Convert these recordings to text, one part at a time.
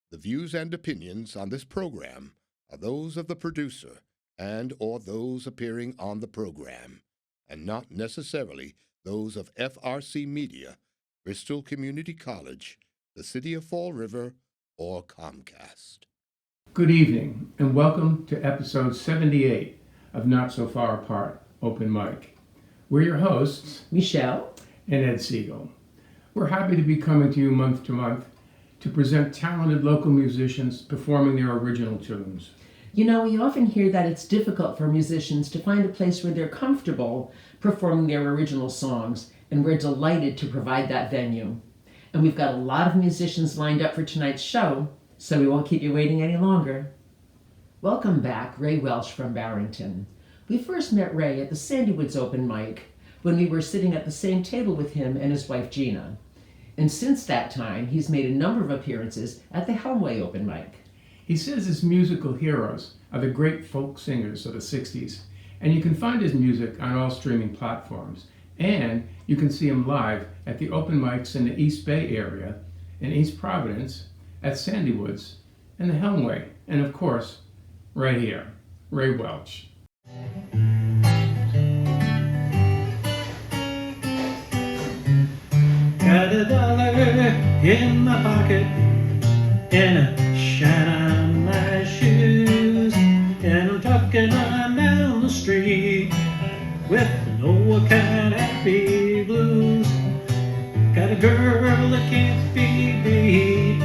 The views and opinions on this program are those of the producer and or those appearing on the program, and not necessarily those of FRC Media, Bristol Community College, the City of Fall River, or Comcast. Good evening, and welcome to episode 78 of Not So Far Apart Open Mic. We're your hosts, Michelle and Ed Siegel. We're happy to be coming to you month to month to present talented local musicians performing their original tunes. You know, we often hear that it's difficult for musicians to find a place where they're comfortable performing their original songs, and we're delighted to provide that venue. And we've got a lot of musicians lined up for tonight's show, so we won't keep you waiting any longer. Welcome back, Ray Welsh from Barrington. We first met Ray at the Sandy Woods Open Mic when we were sitting at the same table with him and his wife Gina. And since that time, he's made a number of appearances at the Helmway Open Mic. He says his musical heroes are the great folk singers of the 60s, and you can find his music on all streaming platforms. And you can see him live at the open mics in the East Bay area, in East Providence, at Sandy Woods, and the Helmway, and of course, right here, Ray Welch. Got $1 in my pocket and a shine on my shoes, and I'm talking on down the street with no kind of happy blues. Got a girl that can't be beat,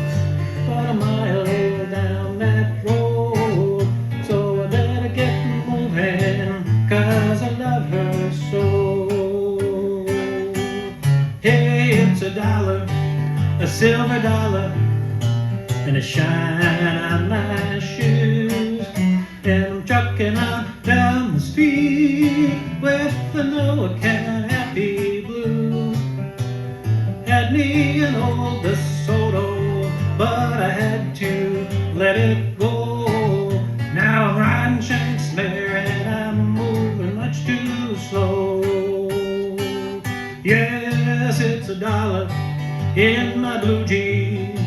but a mile down that road, so I better get moving, 'cause I love her so. Hey, it's $1, a silver dollar, and a shine on my shoes, and I'm trucking on down the street with the no kind of happy blues. Had me an old DeSoto, but I had to let it go. Now I'm riding Shanks Mare and I'm moving much too slow. Yes, it's $1 in my blue jeans,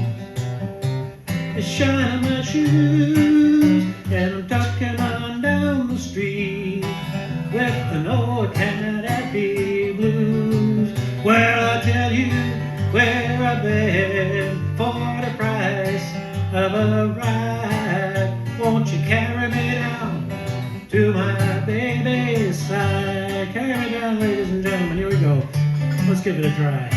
a shine on my shoes, and I'm talking on down the street with the no kind of happy blues. Well, I'll tell you where I've been for the price of a ride. Won't you carry me down to my baby's side? Carry me down, ladies and gentlemen, here we go. Let's give it a try.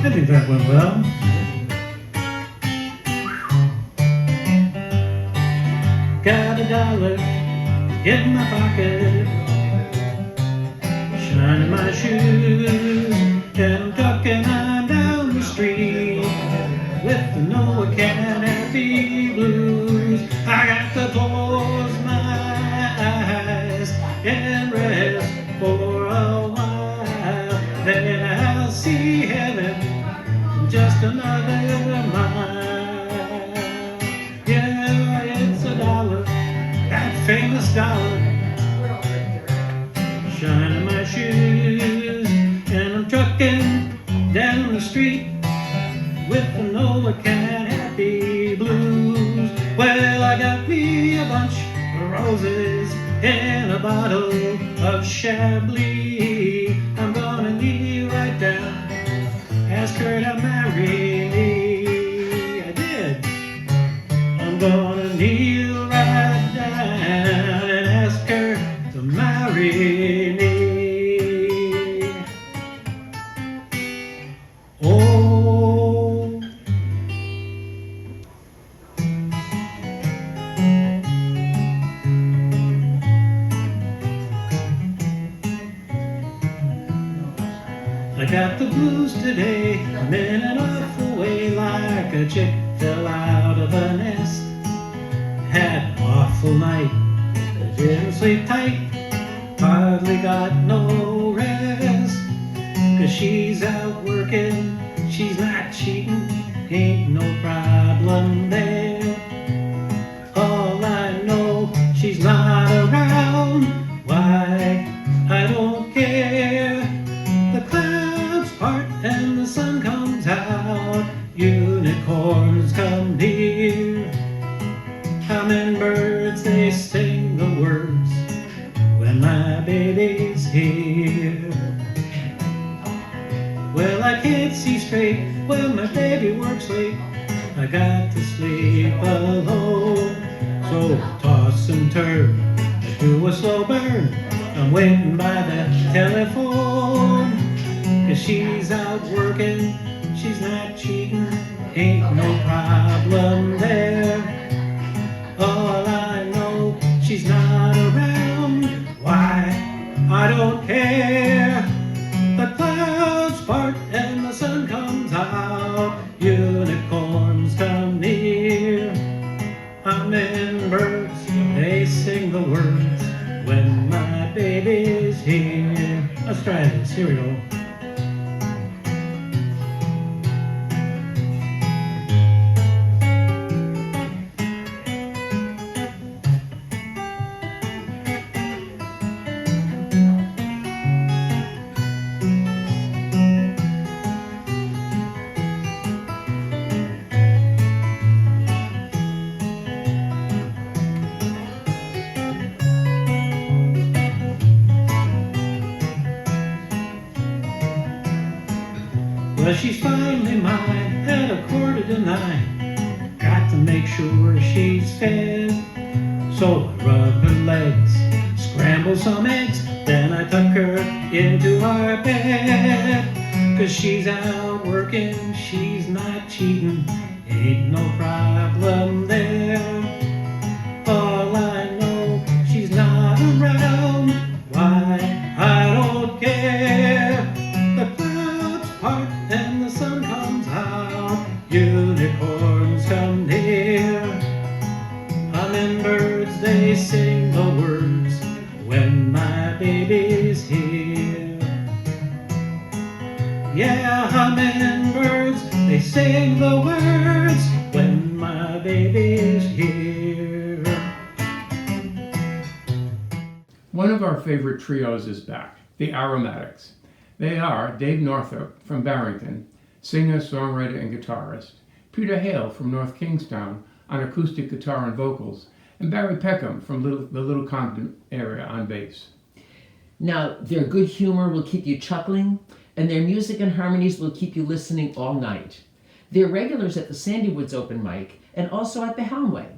I think that went well. Got $1 in my pocket, shining my shoes, and I'm talking on down the street with the no kind happy blues. I got to close my eyes and rest for a while, then I'll see heaven just another mile. Yeah, it's $1, that famous dollar, shining my shoes, and I'm trucking down the street with the no kind happy blues. Well, I got me a bunch of roses and a bottle of Chablis. I'm gonna kneel right down, ask her to marry me. I did. I'm gonna kneel right down and ask her to marry me. Oh, I got the blues today. I'm in an awful way, like a chick fell out of a nest. Had an awful night, I didn't sleep tight, hardly got no rest, 'cause she's out working, she's not cheating, ain't no problem there. All I know, she's not around, why, I don't care. The clouds part and the sun comes out, unicorns come near. Hummingbirds, they sing the words when my baby's here. Well, I can't see straight when my baby works late, I got to sleep alone. So toss and turn, I do a slow burn, I'm waiting by the telephone. 'Cause she's out working, she's not cheating, ain't no problem there. All I know, she's not around, why, I don't care. The clouds part and the sun comes out, unicorns come near. Hummingbirds, they sing the words when my baby's here. Let's try this, here we go. Well, she's finally mine at 8:45. Got to make sure she's fed. So I rub her legs, scramble some eggs, then I tuck her into our bed. 'Cause she's out working, she's not cheating, ain't no problem there. All I know, she's not around, why, I don't care. The clouds part and the sun comes out, unicorns come near. Hummingbirds, they sing the words when my baby's here. Yeah, hummingbirds, they sing the words when my baby's here. One of our favorite trios is back, the Aromatics. They are Dave Northup from Barrington, singer, songwriter, and guitarist, Peter Hale from North Kingstown on acoustic guitar and vocals, and Barry Peckham from the Little Compton area on bass. Now, their good humor will keep you chuckling, and their music and harmonies will keep you listening all night. They're regulars at the Sandy Woods open mic and also at the Helmway.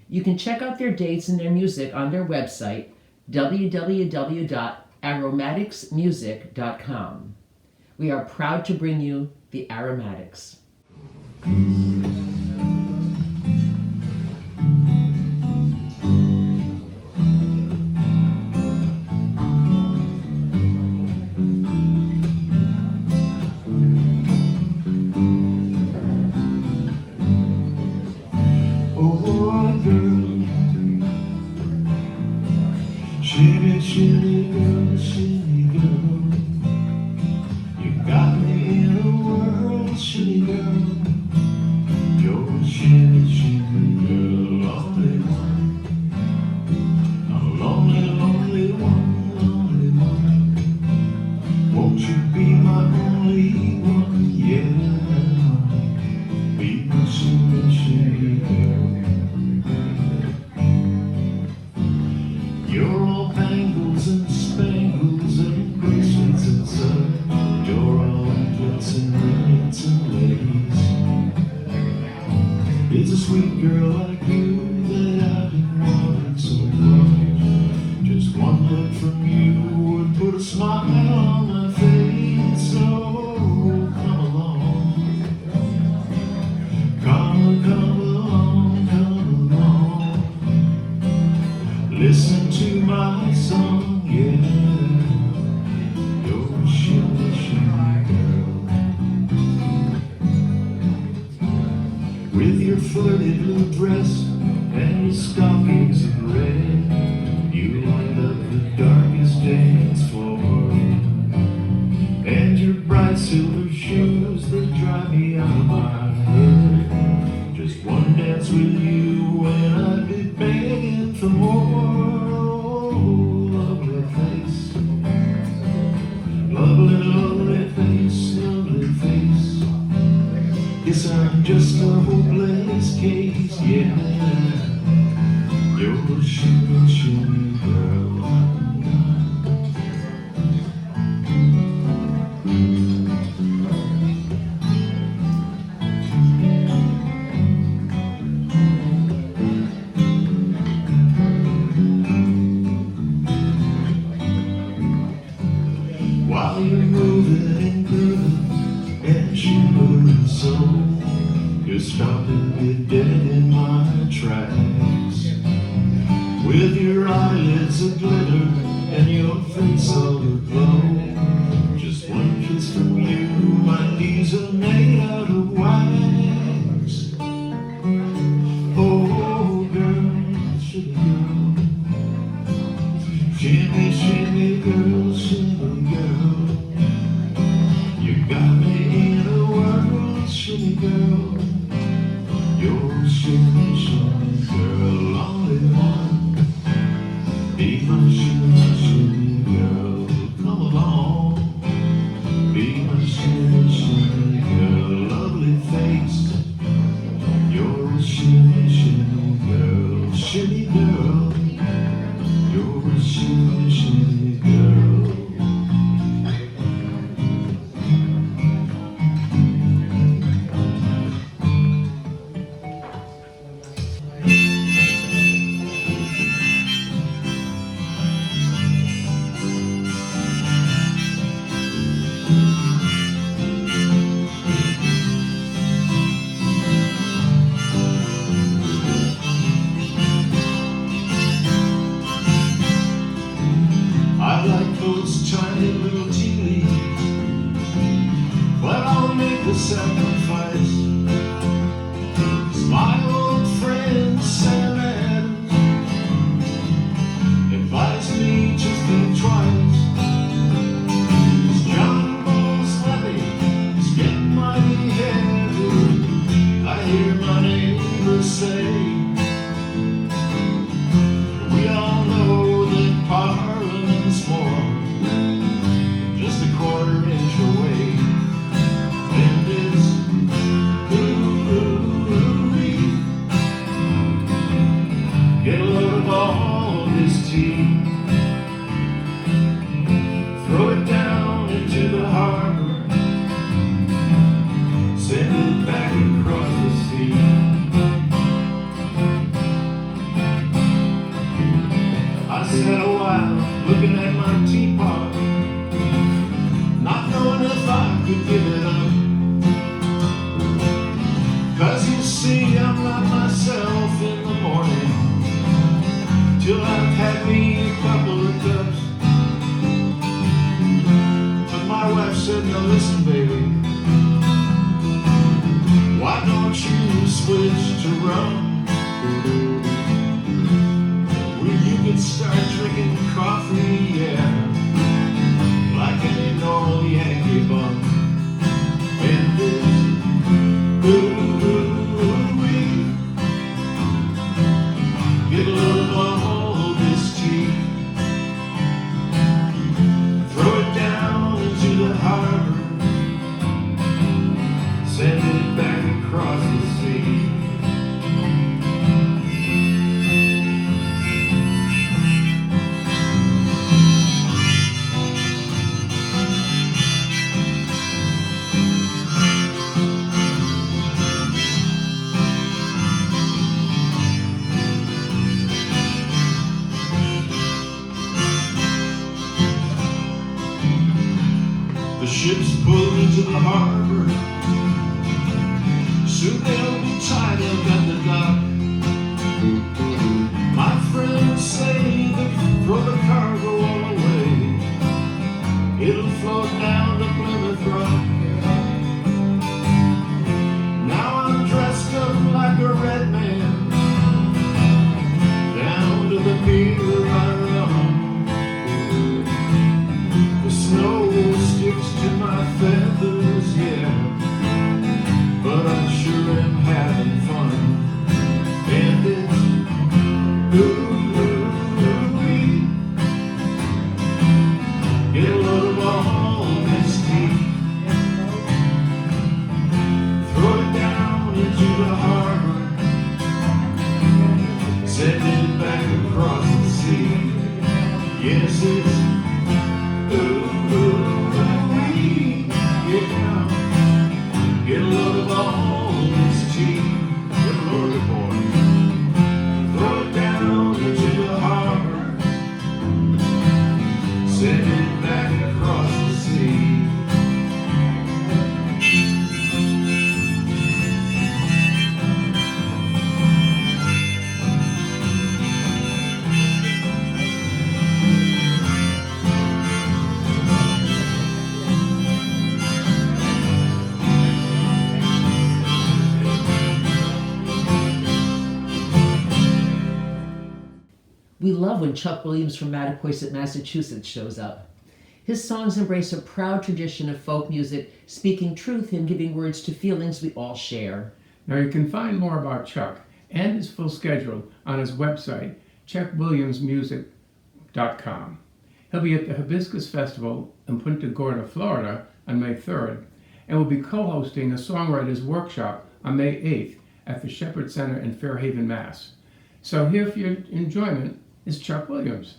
You can check out their dates and their music on their website, www.aromaticsmusic.com. We are proud to bring you the Aromatics. Shimmy, shimmy, girl, shimmy, girl. You got me in a whirl, shimmy, girl. You're a shimmy, shimmy, girl, only one. I'm a lonely, lonely one, lonely one. Won't you be my only one, yeah? Be my shimmy, shimmy, girl. You're all bangles and spangles and bracelets and such. You're all anklets and rings and lace. It's a sweet girl like you that I've been wanting so much. Just one look from you would put a smile on my face. So come along, come along, come along. Listen to my song, yeah. You're a shimmy, shimmy girl. With your flirty blue dress and your stockings in red, you light up the darkest dance with you when I'd be begging for more. Lovely face, lovely, lovely face, lovely face. Guess I'm just a hopeless case, yeah. You're a shimmy, shimmy girl. While you're moving and grooving and shivering so, you're stopping me dead in my tracks. With your eyelids a-glitter and your face all aglow, just one kiss from you, my knees are made out of wax. Oh girl, shimmy girl, shimmy, shimmy girl, shimmy girl. You got me in a whirl, shimmy girl. You're a shimmy, shimmy girl, only one. Be my shimmy, shimmy girl, come along. Be my shimmy, shimmy girl, lovely face. You're a shimmy, shimmy girl, shimmy girl. You're a shimmy, shimmy girl. I like those tiny little tea leaves, but I'll make the sacrifice. 'Cause my old friend Sam Adams advised me to think twice. 'Cause John Bo's levy is getting mighty heavy, I hear my neighbors say. We all know that Parliament's more just a quarter-inch away, and it's ooh-wee. Get a load of all this tea, throw it down into the harbor, send it back across the sea. I sat a while looking at my teapot, not knowing if I could give it up. 'Cause you see, I'm not myself in the morning till I've had me a couple of cups. But my wife said, "Now listen, baby, why don't you switch to rum? You can start drinking coffee, yeah, like an old Yankee bum. And this ooh-wee, get a load of all this tea, throw it down into the harbor, send it back across the sea. The ships pull into the harbor, soon they'll be tied up at the dock. My friends say they can throw the cargo all away, it'll float down to Plymouth Rock. Now I'm dressed up like a red man, down to the pier I run. The snow sticks to my feathers, yeah, but I sure am having fun. send it back across the sea. We love when Chuck Williams from Mattapoisett, Massachusetts shows up. His songs embrace a proud tradition of folk music, speaking truth and giving words to feelings we all share. Now you can find more about Chuck and his full schedule on his website, chuckwilliamsmusic.com. He'll be at the Hibiscus Festival in Punta Gorda, Florida on May 3rd, and will be co-hosting a songwriters workshop on May 8th at the Shepherd Center in Fairhaven, Mass. So here for your enjoyment is Chuck Williams.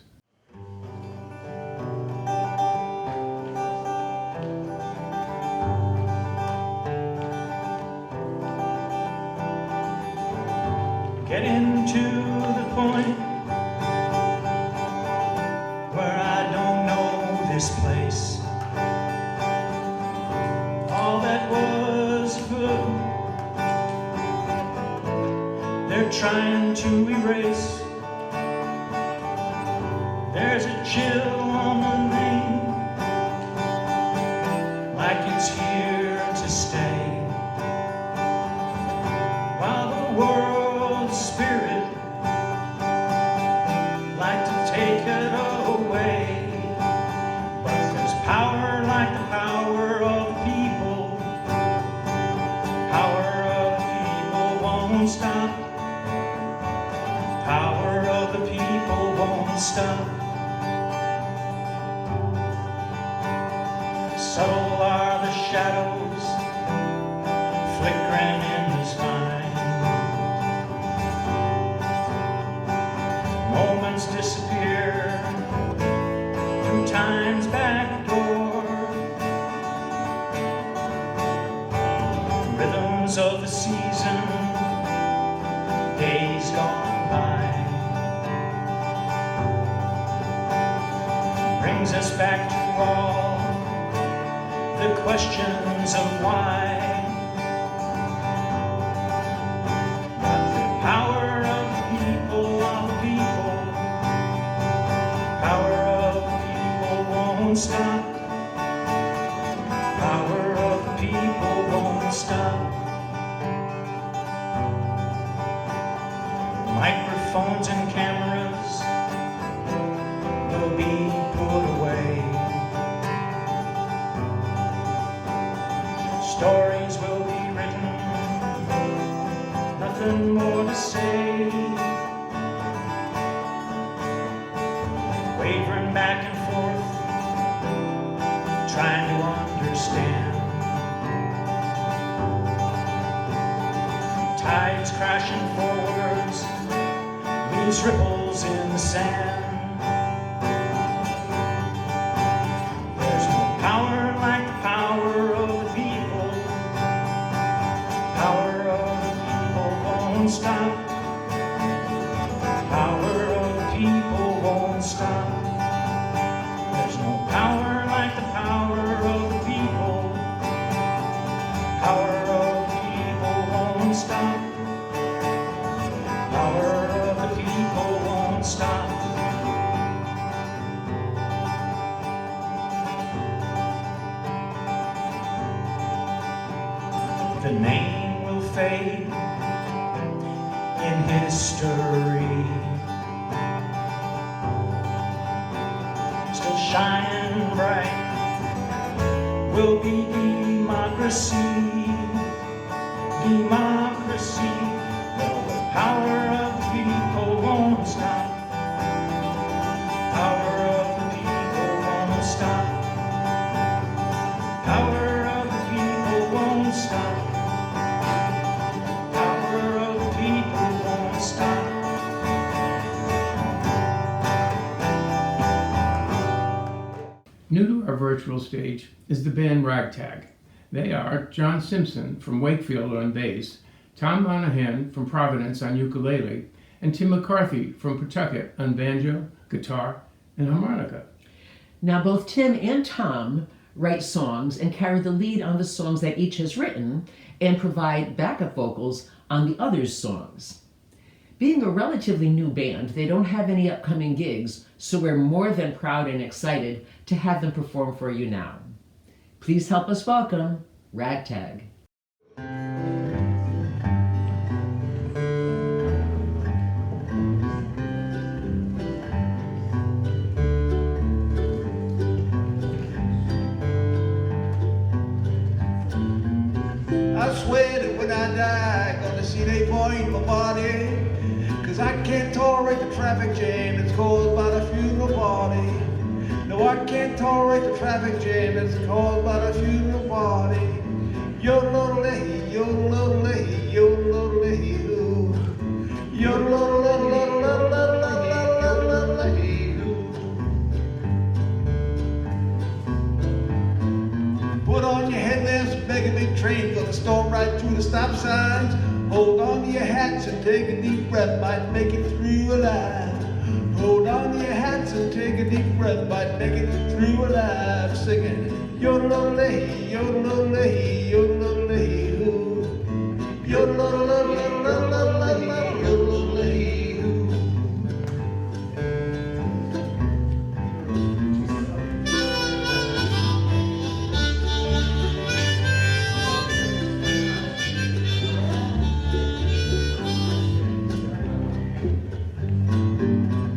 Getting to the point where I don't know this place. All that was good, they're trying to erase. There's a chill on the name, like it's here to stay. While the world's spirit like to take it away, but there's power like the power of the people. Power of the people won't stop. Power of the people won't stop. Subtle are the shadows flickering in his mind. Moments disappear through time's back door. Rhythms of the season, days gone by, brings us back to all the questions of why. But the power of the people, power of the people won't stop. Power of the people won't stop. Microphones and cameras will be put away. Stories will be written, nothing more to say. Wavering back and forth, trying to understand. Tides crashing forwards, leaves ripples in the sand. There's no power like the power of the people. Power of the people won't stop. Power of the people won't stop. There's no power like the power of the people. Power of the people won't stop. Power of the people won't stop. The name will fade in history, still shining bright will be democracy. Democracy, well, the power of the people won't stop. Power of the people won't stop. Power of the people won't stop. Power of the people won't stop. New to our virtual stage is the band Ragtag. They are John Simpson from Wakefield on bass, Tom Monahan from Providence on ukulele, and Tim McCarthy from Pawtucket on banjo, guitar, and harmonica. Now, both Tim and Tom write songs and carry the lead on the songs that each has written and provide backup vocals on the other's songs. Being a relatively new band, they don't have any upcoming gigs, so we're more than proud and excited to have them perform for you now. Please help us welcome Ragtag. I swear that when I die, gonna see they point my body. Cause I can't tolerate the traffic jam that's caused by the funeral party. No, I can't tolerate the traffic jam that's caused by the funeral party. Yodelay, yodelay, yodelay, hoo. Yodelay, hoo. Put on your headlamps, mega big train, gonna storm right through the stop signs. Hold on to your hats and take a deep breath, might make it through alive. Hold on to your hats and take a deep breath, might make it through alive. Singing, yodelay, yodelay, yodelay, hoo. Yodelay, yodelay, hoo.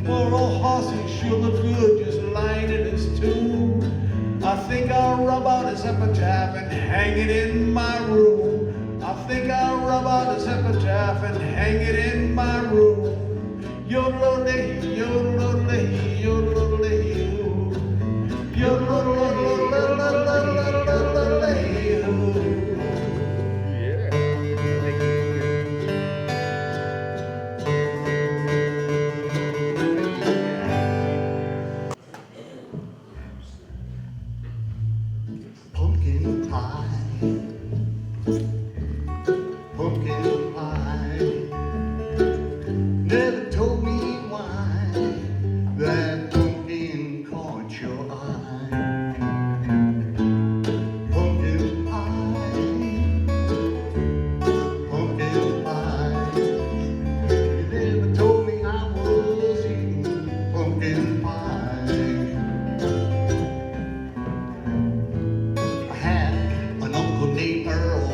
Poor old horsey sure look good just lying in his tomb. I think I'll rub out his epitaph and hang it in my room. I think I'll rub out his epitaph and hang it in my room. Yodelay, yodelay, yodelay, hoo. Yodelay, hoo. Pumpkin pie. Pumpkin pie. Never told me why that pumpkin caught your eye. Pumpkin pie. Pumpkin pie. You never told me I was eating pumpkin pie. I had an uncle named Earl.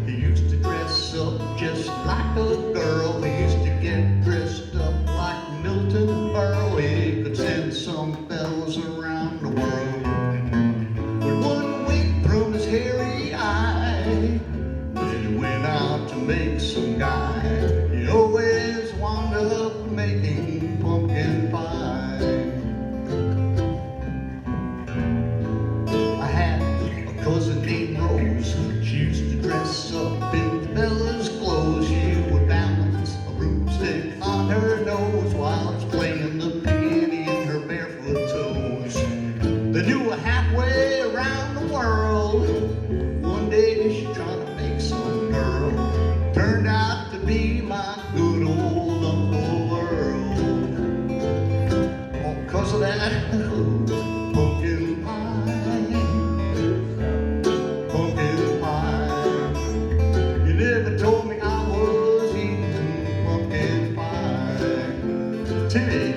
He used to dress up just like a girl. He used to get dressed up like Milton Berle. He could send some fellas around the world. But one week from his hairy eye, then he went out to make some guy. He always wound up making pumpkin pie. I had a cousin named Rose. She used to dress up in fella's clothes. She would balance a broomstick on her nose while she's playing the piano in her barefoot toes. They knew her halfway around the world. One day she tried to make some girl. Turned out to be my good old Uncle Earl. All 'cause of that pumpkin pie. Pumpkin pie. You never told me I was eating pumpkin pie. Timmy.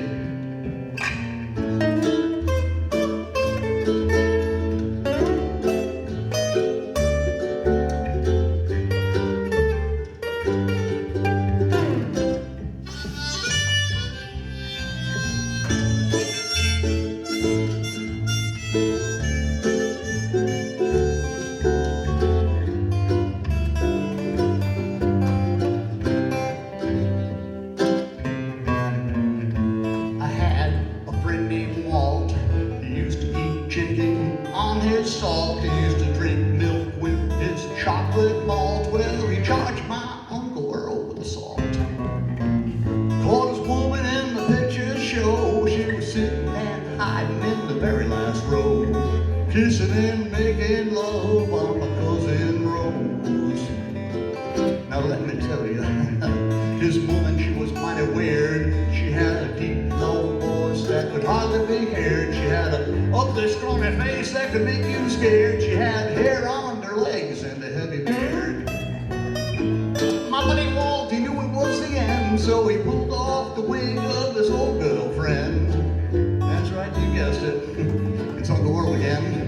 I had a friend named Walt. He used to eat chicken on his salt. He used to drink milk with his chocolate malt. Well, he charged my Uncle Earl with assault. Caught his woman in the picture show. She was sitting and hiding in the very last row, kissing and making love on my cousin Rose. Now let me tell you, his woman, she was mighty weird. She had a deep, low voice that could hardly be heard. She had a ugly, scrawny face that could make you scared. She had hair on her legs and a heavy beard. My buddy Walt, he knew it was the end, so he pulled off the wig of his old girlfriend. That's right, you guessed it. It's Uncle Earl again.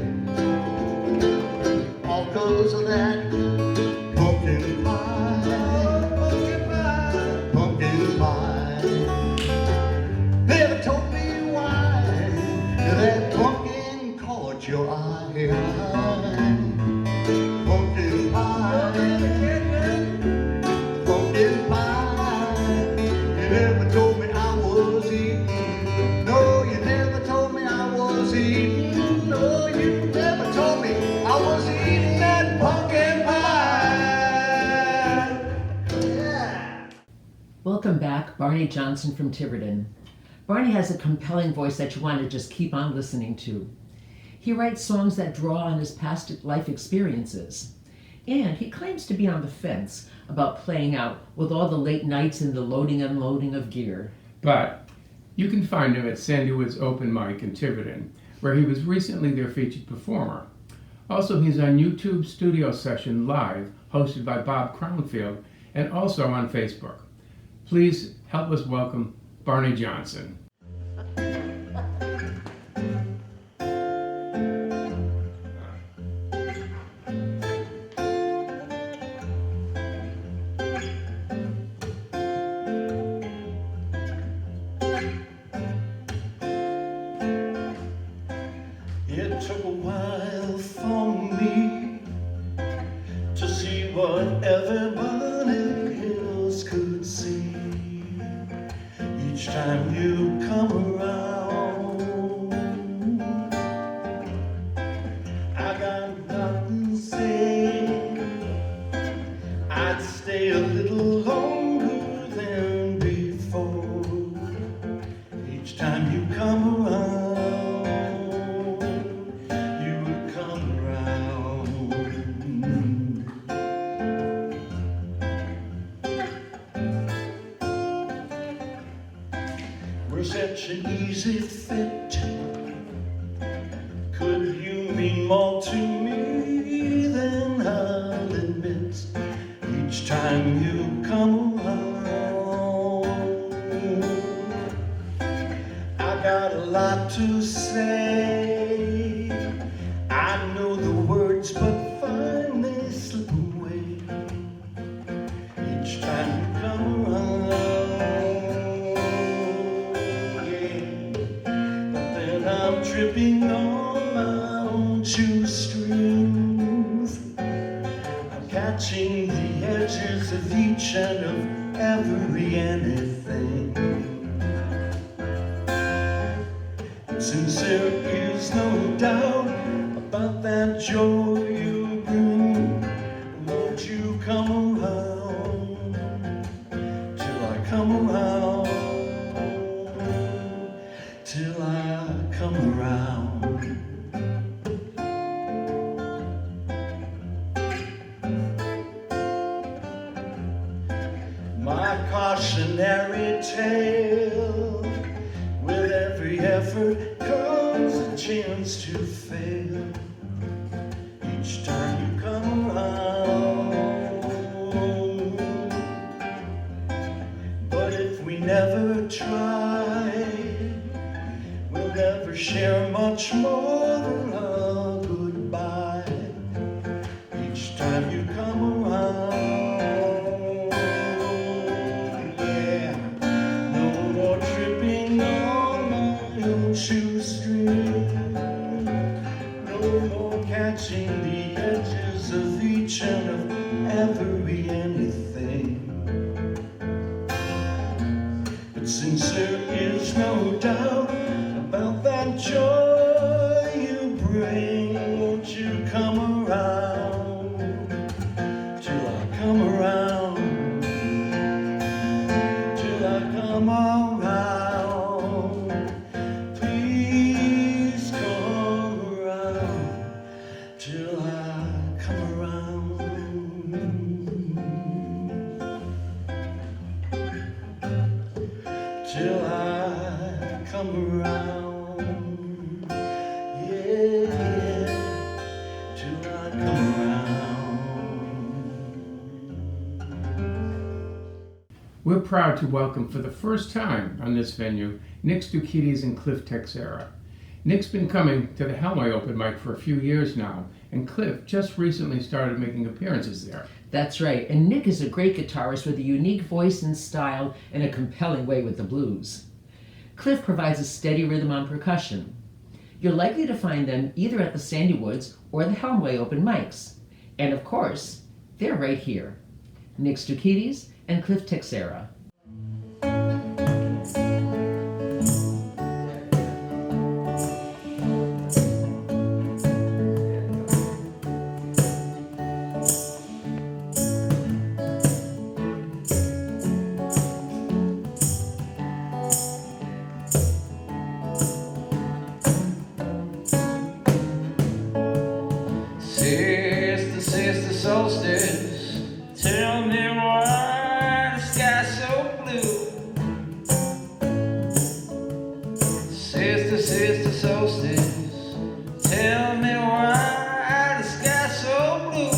All 'cause of that pumpkin pie. Pumpkin pie. Never told me why that pumpkin caught your eye. Pumpkin pie. Pumpkin pie. You never told me I was eating. No, you never told me I was eating. No, you never told me I was eating that pumpkin pie. Yeah. Welcome back, Barney Johnson from Tiverton. Barney has a compelling voice that you want to just keep on listening to. He writes songs that draw on his past life experiences. And he claims to be on the fence about playing out with all the late nights and the loading and unloading of gear. But you can find him at Sandy Woods Open Mic in Tiverton, where he was recently their featured performer. Also, he's on YouTube Studio Session Live, hosted by Bob Crownfield, and also on Facebook. Please help us welcome Barney Johnson. It took a while for me to see what everybody else could see. Each time you come around, I got nothing to say. I'd stay a little longer than before. Each time you come around, such an easy fit. Could you mean more to me than I'll admit? Each time you come around, I got a lot to say. I know the words, but find they slip away. Each time you come around, I'm tripping on my own shoestrings. I'm catching the edges of each and of every anything. Since there is no doubt about that joy you bring, won't you come around till I come around? Till I come around. My cautionary tale, with every effort comes a chance to fail. Each time you come around, but if we never try, we'll never share much more than a goodbye. Each time you come around, yeah. No more tripping on my own shoestring. No more catching the edges of each and of every anything. But since there is no doubt about that joy you bring, won't you come around till I come around, till I come around. Please come around till I come around. Till I come around. We're proud to welcome for the first time on this venue Nick Stoukidis and Cliff Texera. Nick's been coming to the Hellway Open Mic for a few years now, and Cliff just recently started making appearances there. That's right, and Nick is a great guitarist with a unique voice and style and a compelling way with the blues. Cliff provides a steady rhythm on percussion. You're likely to find them either at the Sandy Woods or the Hellway Open Mics. And of course, they're right here. Nick Stoukidis and Cliff Texera. Sister, sister solstice, tell me why the sky's so blue. Sister, sister solstice, tell me why the sky's so blue.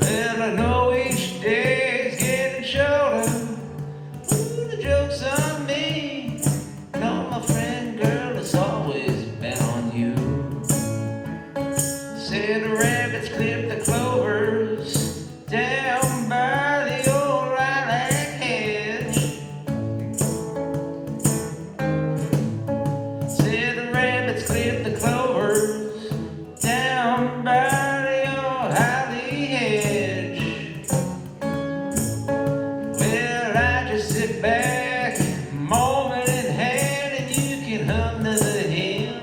Well, I know each day's getting shorter. Ooh, the joke's on me. No, my friend, girl, it's always been on you. Said the rabbits clipped the clovers down by the old lilac hedge. Said the rabbits clipped the clovers down by the old holly hedge. Well, I just sit back, moment in hand, and you can hum to the hymn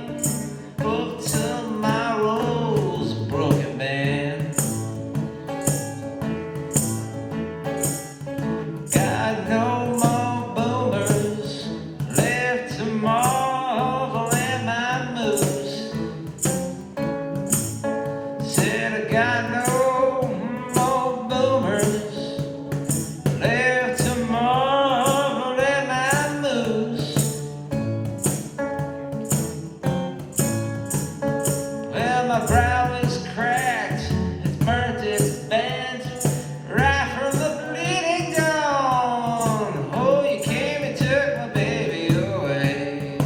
of tomorrow's broken band. Got no more boomers left to marvel at my moves. Said I got no more boomers left to marvel at my moves. Well, my brow is cracked, it's burnt, it's bent, right from the bleeding dawn. Oh, you came and took my baby away.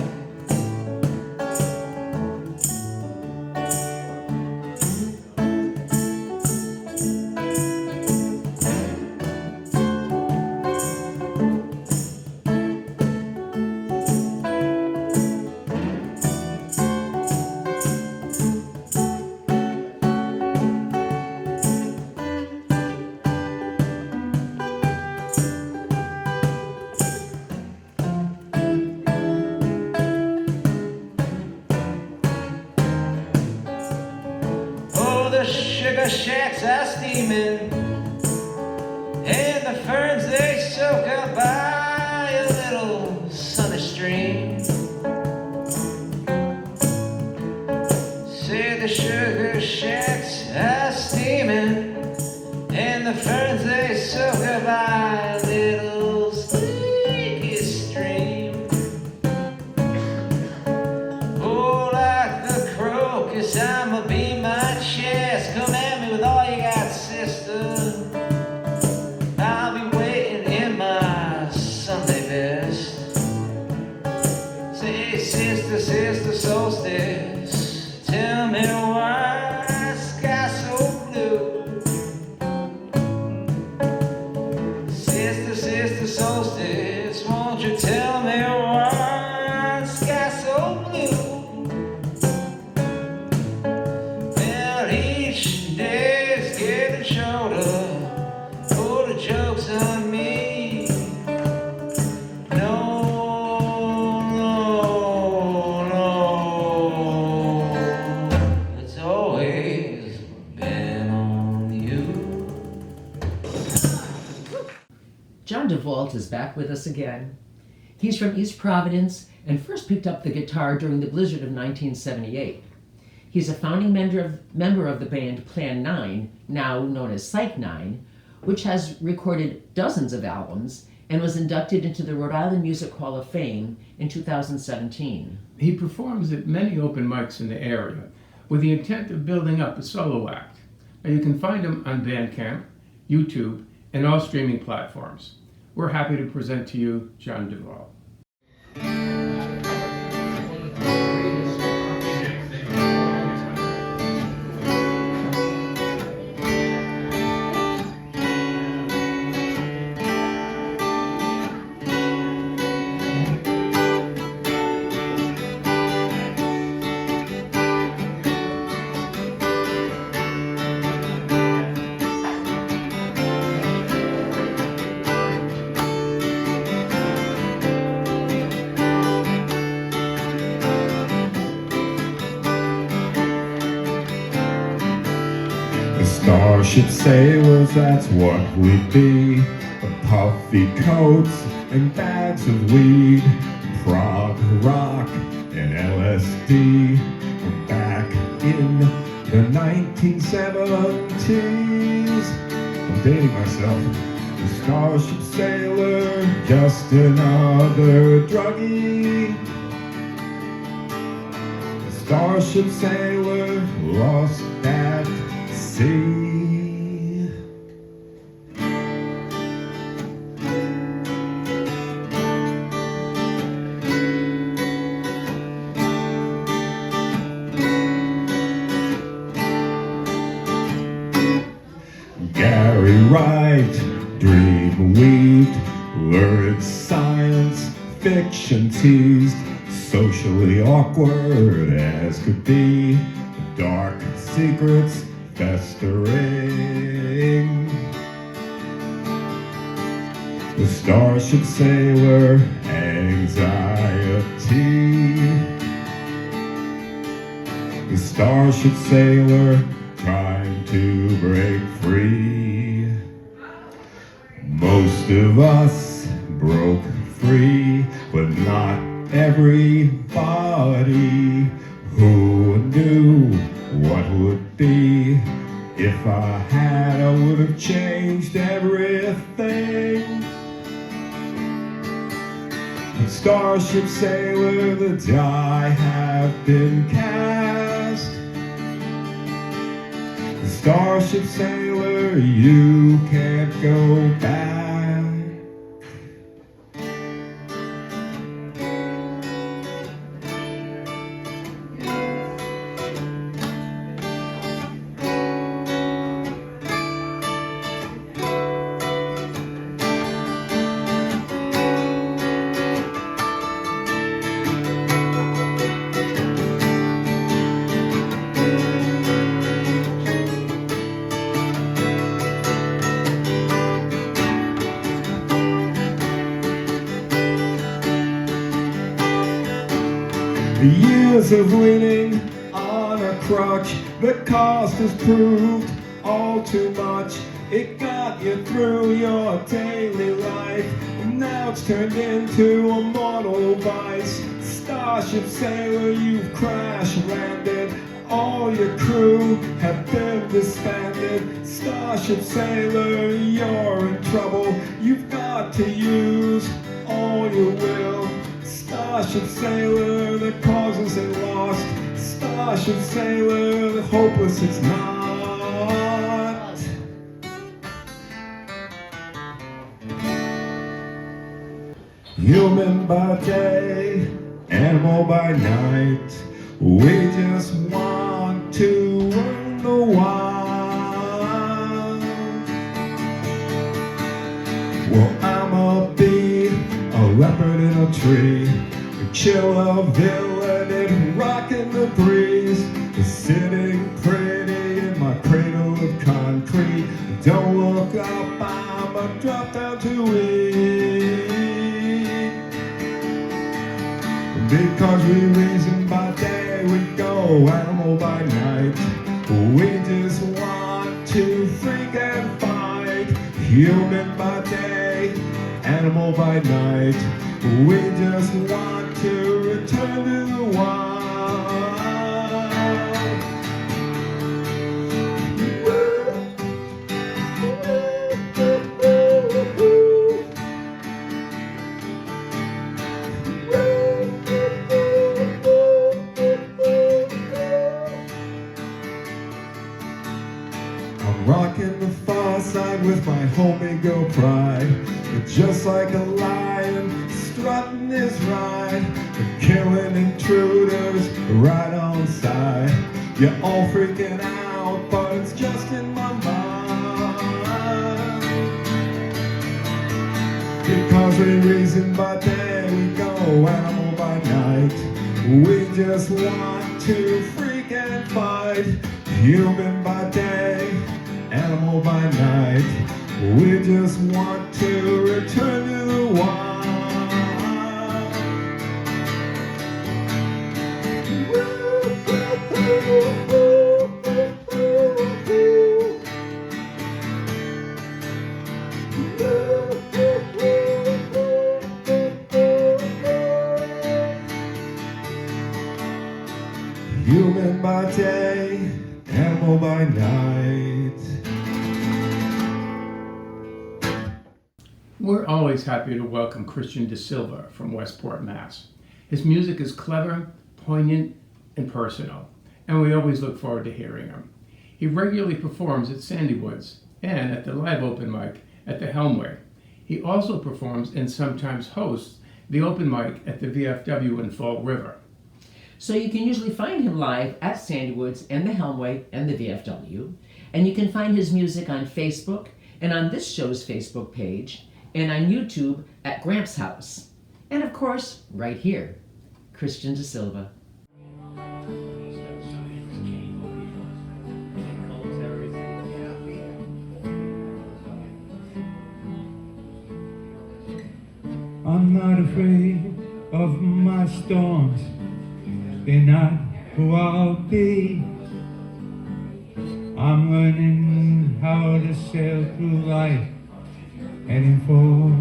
Oh, the sugar shacks are steaming, and the ferns they soak up by a little sunny stream. Say the sugar shacks are steaming, and the ferns they soak up by a little sticky stream. Oh, like the crocus, I'ma be my chest. Come at me with all you got, sister. I'll be waiting in my Sunday best. Say, sister, sister solstice, tell me why the sky's so blue. Sister, sister solstice, won't you tell me why the sky's so blue? Well, each day's getting shorter. Oh, the joke's on me. No, no, no. It's always been on you. John DeVault is back with us again. He's from East Providence and first picked up the guitar during the blizzard of 1978. He's a founding member of the band Plan 9, now known as Psych 9, which has recorded dozens of albums and was inducted into the Rhode Island Music Hall of Fame in 2017. He performs at many open mics in the area with the intent of building up a solo act. and you can find them on Bandcamp, YouTube, and all streaming platforms. We're happy to present to you John Duvall. Starship sailors, that's what we'd be. Puffy coats and bags of weed, prog rock and LSD. We're back in the 1970s. I'm dating myself. The Starship sailor, just another druggie. The Starship sailor, lost at sea. Gary Wright, dream weaved, lurid science fiction teased, socially awkward as could be, dark secrets festering. The Starship sailor, anxiety. The Starship sailor, trying to break free. Most of us broke free, but not everybody. Who knew what would be? If I had, I would have changed everything. The Starship sailor, the die have been cast. The Starship sailor, you can't go back. The years of leaning on a crutch, the cost has proved all too much. It got you through your daily life, and now it's turned into a mortal vice. Starship sailor, you've crash landed, all your crew have been disbanded. Starship sailor, you're in trouble, you've got to use all your will. Starship sailor, the cause isn't lost. Starship sailor, hopeless it's not. Human by day, animal by night, we just want to run the wild. Well, I'm a bee, a leopard in a tree, a killer villain and rocking the breeze, sitting pretty in my cradle of concrete. Don't look up, I'm a drop down to eat. Because we reason by day, we go animal by night. We just want to freak and fight. Human by day, animal by night. We just want to return to the wild. with my homie girl pride. But just like a lion strutting his ride, killing intruders right on sight. You're all freaking out, but it's just in my mind. Because we reason by day, we go animal by night. We just want to freak and fight. Human by day, animal by night. We just want to return to the wild. Human by day, animal by night. We're always happy to welcome Christian De Silva from Westport, Mass. His music is clever, poignant, and personal, and we always look forward to hearing him. He regularly performs at Sandy Woods and at the live open mic at the Helmway. He also performs and sometimes hosts the open mic at the VFW in Fall River. So you can usually find him live at Sandy Woods and the Helmway and the VFW. And you can find his music on Facebook and on this show's Facebook page and on YouTube at Gramps House. And of course, right here, Christian De Silva. I'm not afraid of my storms. They're not who I'll be. I'm learning how to sail through life, heading for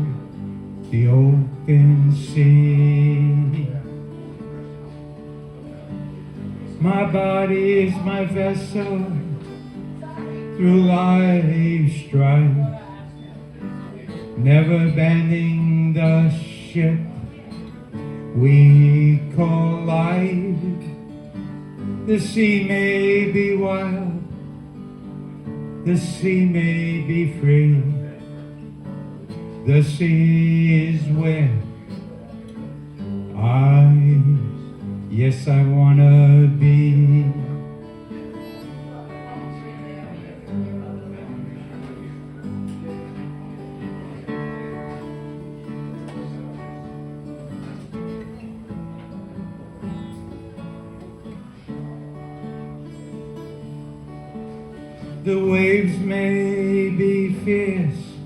the open sea. My body is my vessel through life's strife, never abandoning the ship we call life. The sea may be wild, the sea may be free. The sea is where yes, I wanna be. The waves may be fierce,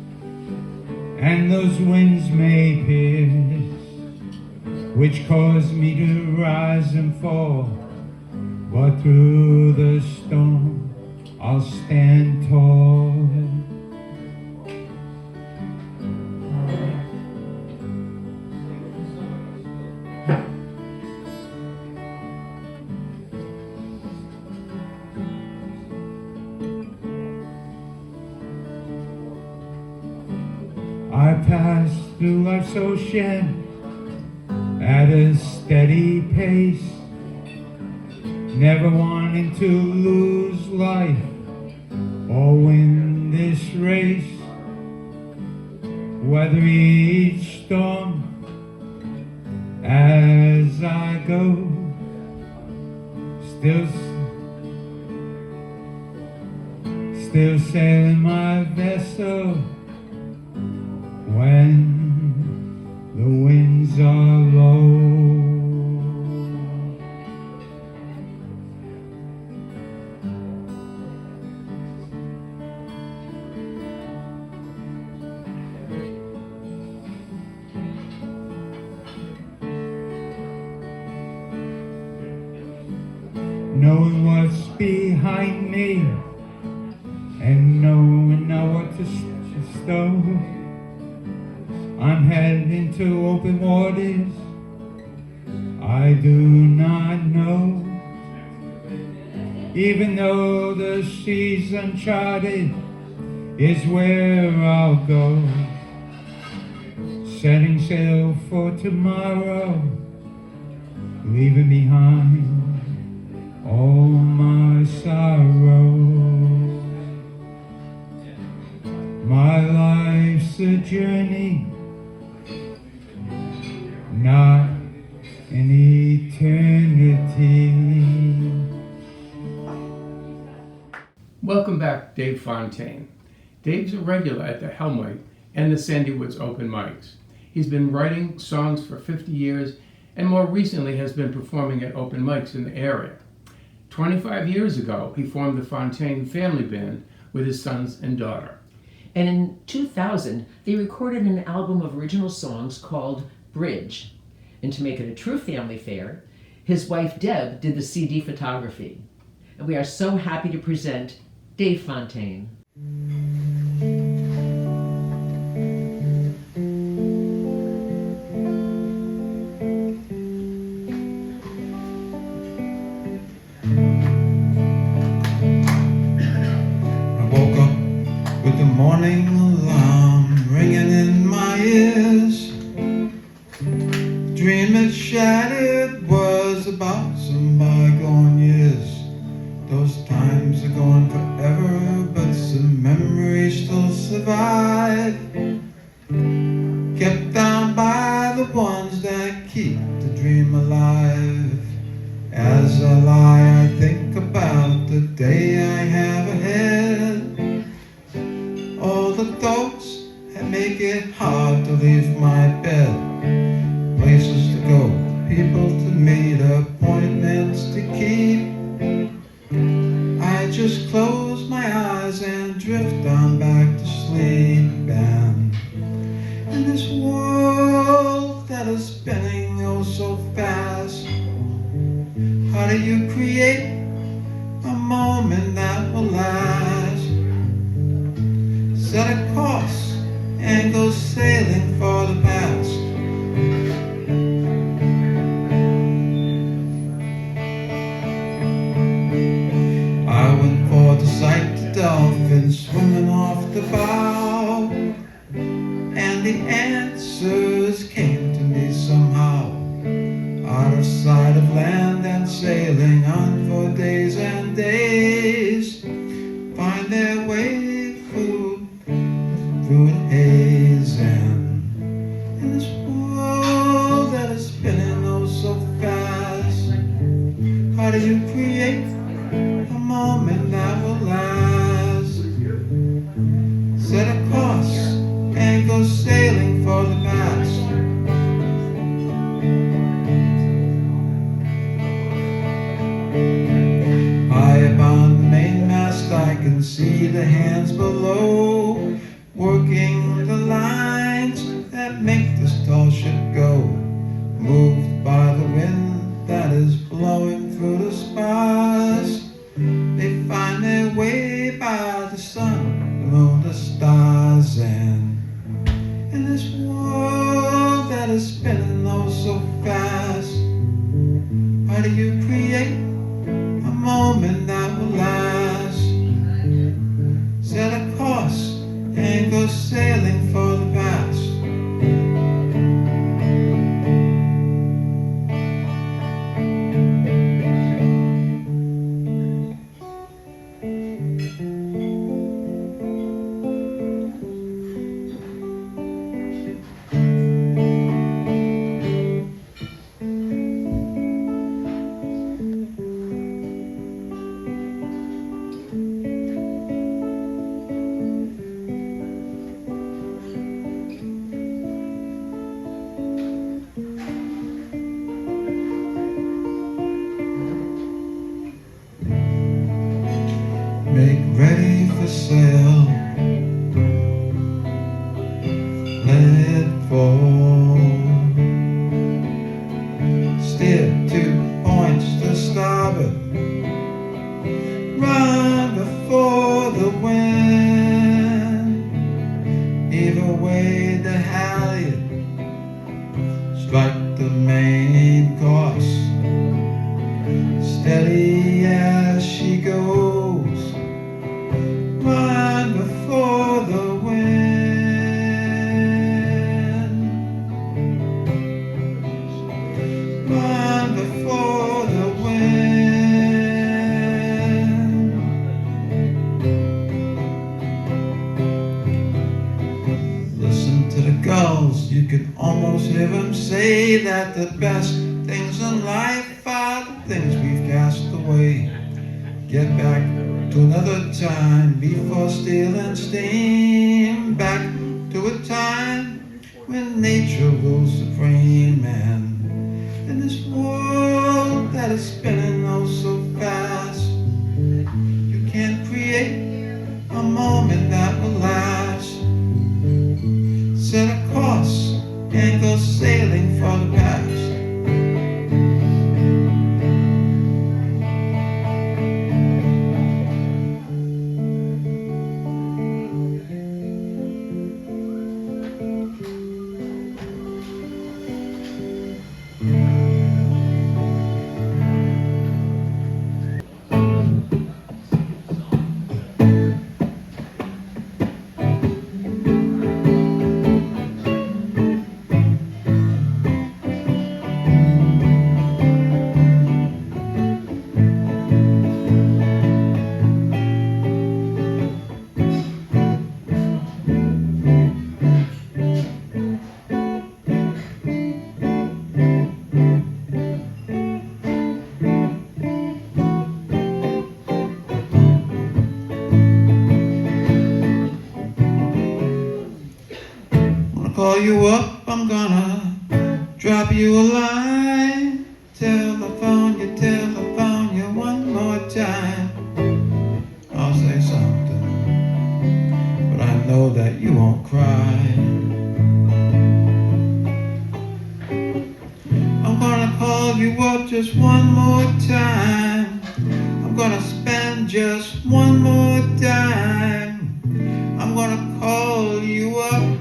and those winds may pierce, which cause me to rise and fall. But through the storm, I'll stand tall. I pass through life's ocean at a steady pace, never wanting to lose life or win this race. Weather each storm as I go, still sailing my vessel when the winds are low. Knowing what's behind me and knowing now what to stow, I'm headed into open waters I do not know. Even though the seas uncharted is where I'll go, setting sail for tomorrow, leaving behind all my sorrow. My a journey, not an eternity. Welcome back, Dave Fontaine. Dave's a regular at the Helmway and the Sandy Woods open mics. He's been writing songs for 50 years and more recently has been performing at open mics in the area. 25 years ago, he formed the Fontaine Family Band with his sons and daughter. And in 2000, they recorded an album of original songs called Bridge. And to make it a true family affair, his wife Deb did the CD photography. And we are so happy to present Dave Fontaine. With the morning alarm ringing in my ears, the dream it shattered was about some bygone years. Those times are gone forever, but some memories still survive, kept down by the ones that keep the dream alive. As I lie, I think about the day I have ahead, all the thoughts that make it hard to leave my bed. Places to go, people to meet, appointments to keep. I just close my eyes and drift on back to sleep. And in this world that is spinning oh so fast, how do you create a moment that will last? Set a course and go sailing for the past. I went for to sight the dolphins swimming off the bow, and the answers came to me somehow, out of sight of land and sailing on for days and days, find their way through the haze. And in this world that is spinning oh so fast, how do you create a moment that will last? Set a course and go sailing for the past. High upon the mainmast I can see the hands below, working the lines that make this tall ship go, moved by the wind that is blowing through the spars. They find their way by the sun, the moon, the stars. And in this world that is spinning oh so fast, how do you create a moment that will last? Set a course and go sailing for the past. Make ready for sail, let it fall. Steer 2 points to starboard, run before the wind. Either way the halyard, strike the main course. Steady as she goes, run before the wind. Run before the wind. The say that the best things in life are the things we've cast away. Get back to another time before steel and steam. Back to a time when nature rules supreme. And in this world that is spinning oh so fast, you can't create a moment that will last. Set a course and go sailing for the past. Call you up, I'm gonna drop you a line. Telephone you one more time. I'll say something, but I know that you won't cry. I'm gonna call you up just one more time. I'm gonna spend just one more dime. I'm gonna call you up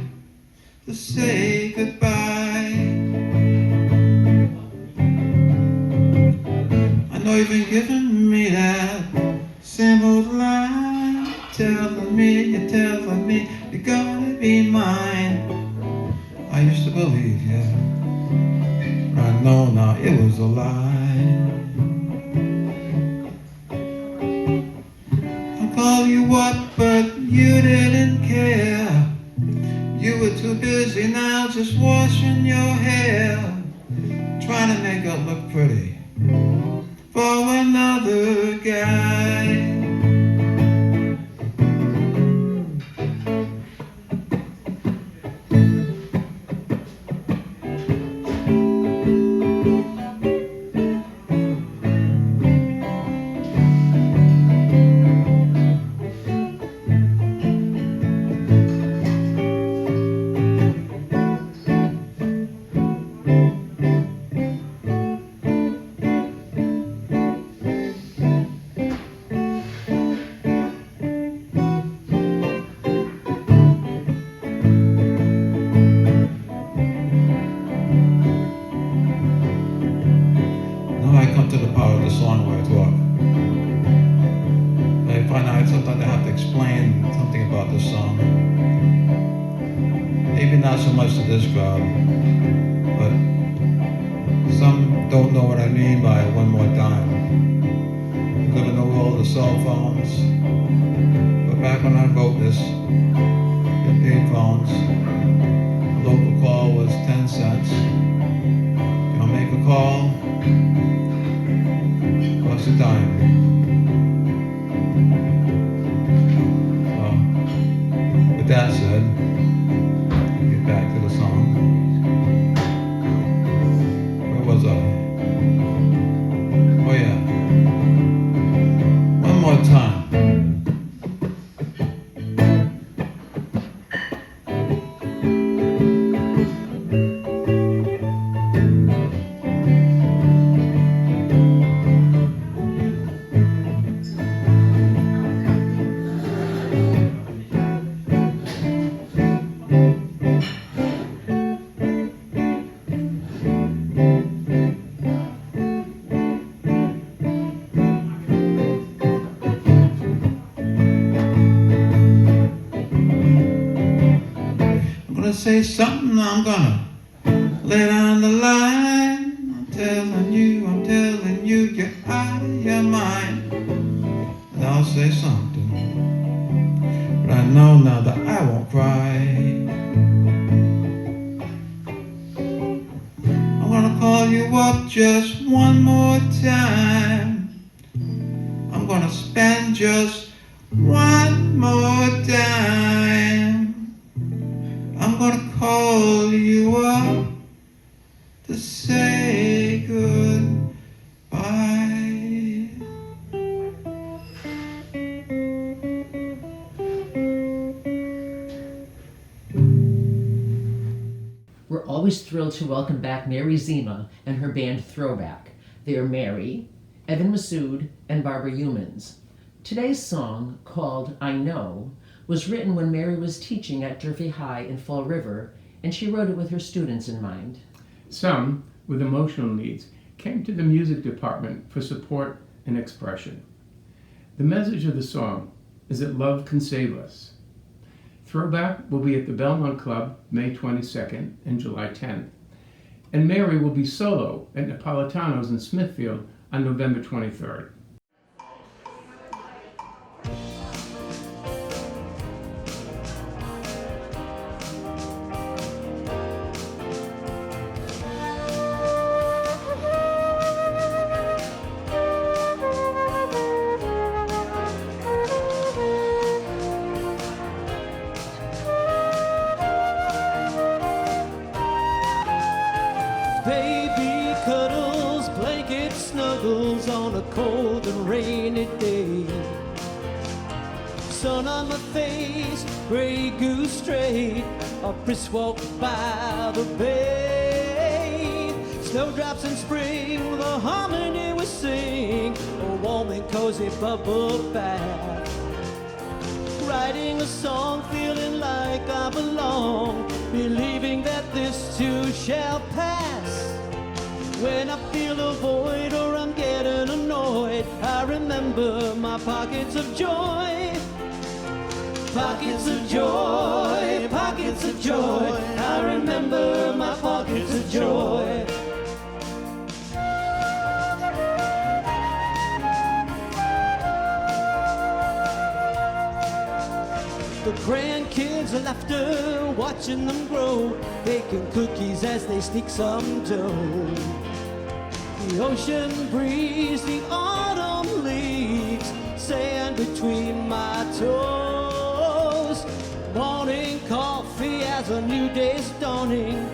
to say goodbye. I know you've been giving me that same old line, telling me you're gonna be mine. I used to believe you, but I know now it was a lie. I called you up, but you didn't care. You were too busy now just washing your hair, trying to make it look pretty for another guy. I come to the part of the song where I talk. I find out sometimes I have to explain something about the song. Maybe not so much to this crowd, but some don't know what I mean by one more time. You live in the world of cell phones, but back when I wrote this, the paid phones, the local call was 10 cents. Can I make a call? What's the time? So, with that said, get back to the song. Where was I? Oh yeah. One more time. Say something, I'm gonna lay down the line. I'm telling you, you're out of your mind. And I'll say something, but I know now that I won't cry. just one more time. I'm gonna spend just one more time. I'm gonna call you up to say goodbye. We're always thrilled to welcome back Mary Zima and her band Throwback. They are Mary, Evan Massoud, and Barbara Humans. Today's song, called I Know, was written when Mary was teaching at Durfee High in Fall River, and she wrote it with her students in mind. Some, with emotional needs, came to the music department for support and expression. The message of the song is that love can save us. Throwback will be at the Belmont Club May 22nd and July 10th. And Mary will be solo at Napolitano's in Smithfield on November 23rd. Baby cuddles, blanket snuggles on a cold and rainy day. Sun on my face, gray goose straight, a brisk walk by the bay. Snowdrops in spring, the harmony we sing, a warm and cozy bubble bath. Writing a song, feeling like I belong, believing that this too shall pass. When I feel a void or I'm getting annoyed, I remember my pockets of joy. Pockets of joy, pockets of joy, I remember my pockets of joy. The grandkids' laughter, watching them grow, baking cookies as they sneak some dough. The ocean breeze, the autumn leaves, sand between my toes. Morning coffee as a new day's dawning,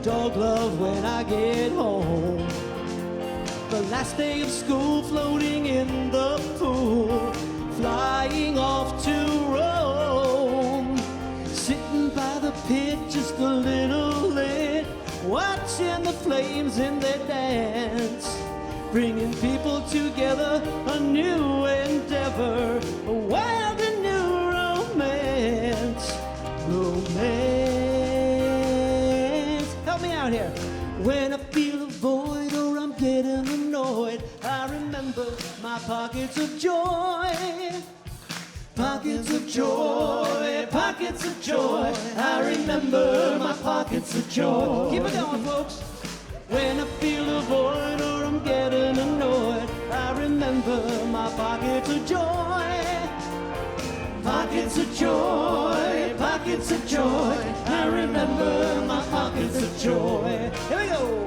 dog love when I get home. The last day of school, floating in the pool, flying off to Rome. Sitting by the pit, just a little lit, watching the flames in their dance, bringing people together, a new endeavor, a wild and new romance. Romance. Help me out here. When I feel a void or I'm getting annoyed, I remember my pockets of joy. Pockets of joy, pockets of joy, I remember my pockets of joy. Keep it going, folks. When I feel a void or I'm getting annoyed, I remember my pockets of joy. Pockets of joy, pockets of joy, I remember my pockets of joy. Here we go.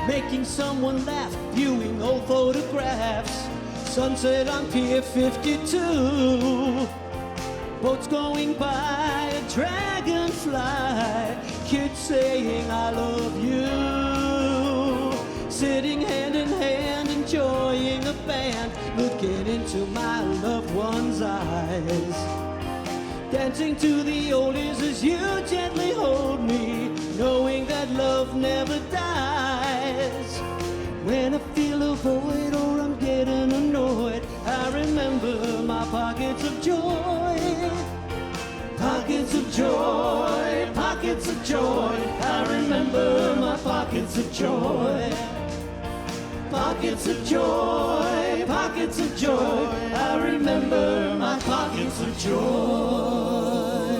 Making someone laugh, viewing old photographs, sunset on Pier 52, boats going by, a dragonfly, kids saying I love you, sitting hand in hand, enjoying a band, looking into my loved one's eyes, dancing to the oldies as you gently hold me, knowing that love never dies. When I feel a void or I'm getting annoyed, I remember my pockets of joy. Pockets of joy, pockets of joy, I remember my pockets of joy. Pockets of joy, pockets of joy, I remember my pockets of joy.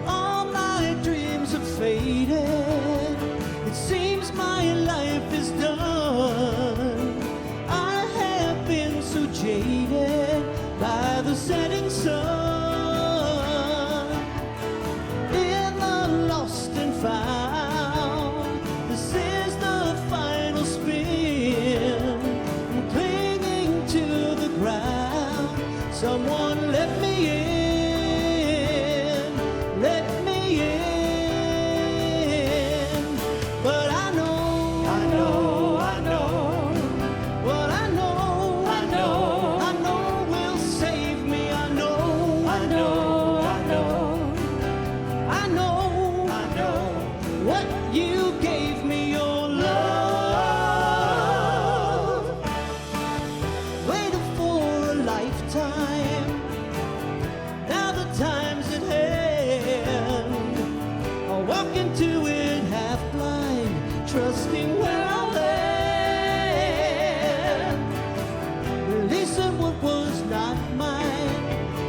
All my dreams have faded, you gave me your love. Waited for a lifetime, now the time's at hand. I walk into it half blind, trusting where I land. Releasing what was not mine,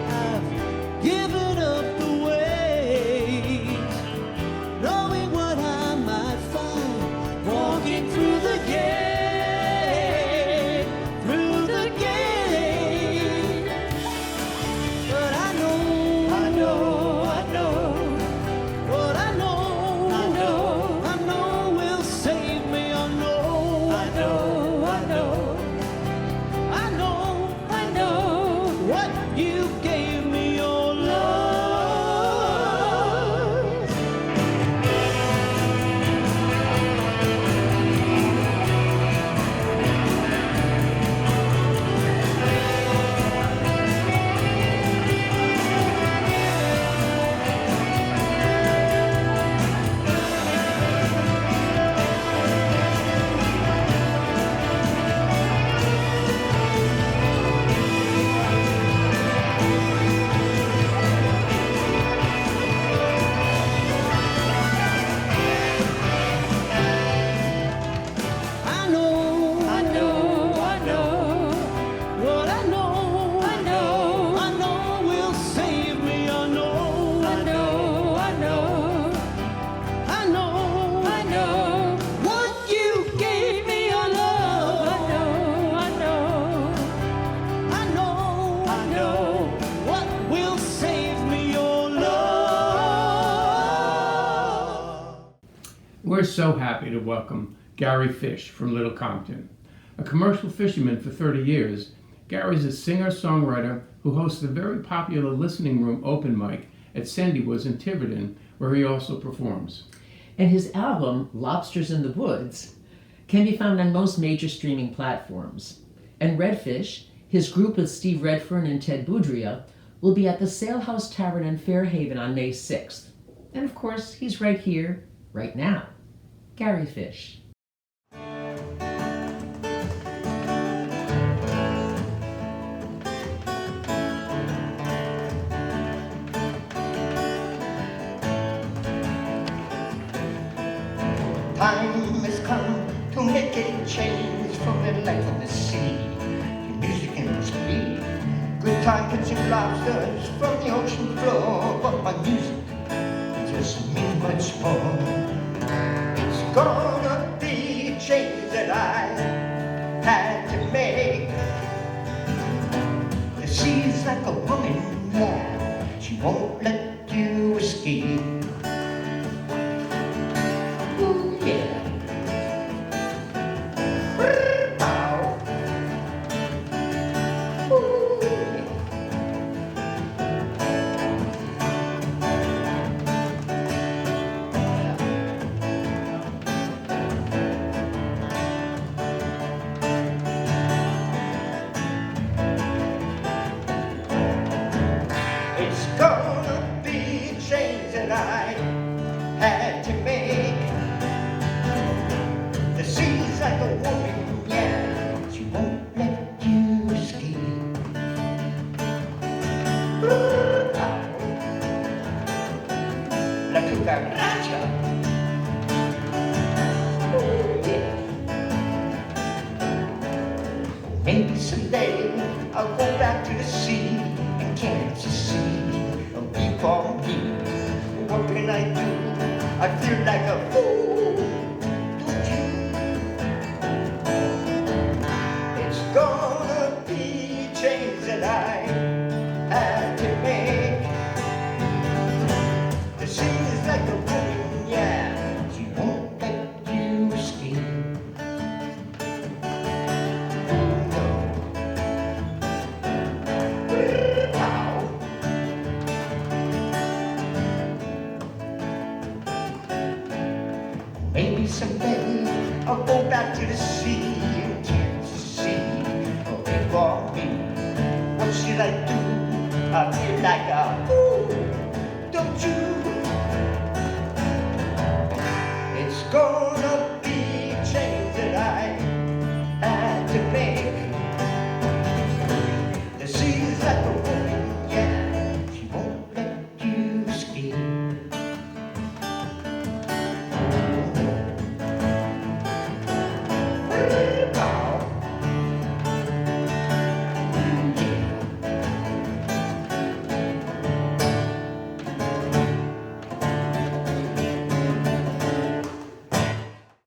I've given up the weight, knowing what I might find, walking through the gate, through the gate. But I know, what I know will save me. I know what you gave me your love. I know what I know will save me. I know what you gave me your love. I know what will save me your love. We're so happy to welcome Gary Fish from Little Compton. A commercial fisherman for 30 years, Gary's a singer-songwriter who hosts the very popular Listening Room open mic at Sandy Woods in Tiverton, where he also performs. And his album, Lobsters in the Woods, can be found on most major streaming platforms. And Redfish, his group with Steve Redfern and Ted Boudria, will be at the Sail House Tavern in Fairhaven on May 6th. And of course, he's right here, right now. Gary Fish. Time has come to make a change from the life of the sea to music and speed. Good time can sing lobsters from the ocean floor, but my music just means much more. It's gonna be a change that I had to make. The sea's like a woman, yeah, she won't let you escape. It's gonna be a change that I had to make. The sea's like a woman, yeah, she won't let you escape. La cucaracha. Yeah. Maybe someday I'll go back to the sea. Can't you see? Before me, what can I do? I feel like a fool, don't you? It's gonna be a change that I had to make. The sea is like a woman, yeah, she won't let you escape. Maybe someday I'll go back to the sea and can't you see? Oh, before me, what should I do? I feel like a fool, don't you? It's gonna be change that I had to make. She's like a woman, yeah, she won't let you escape.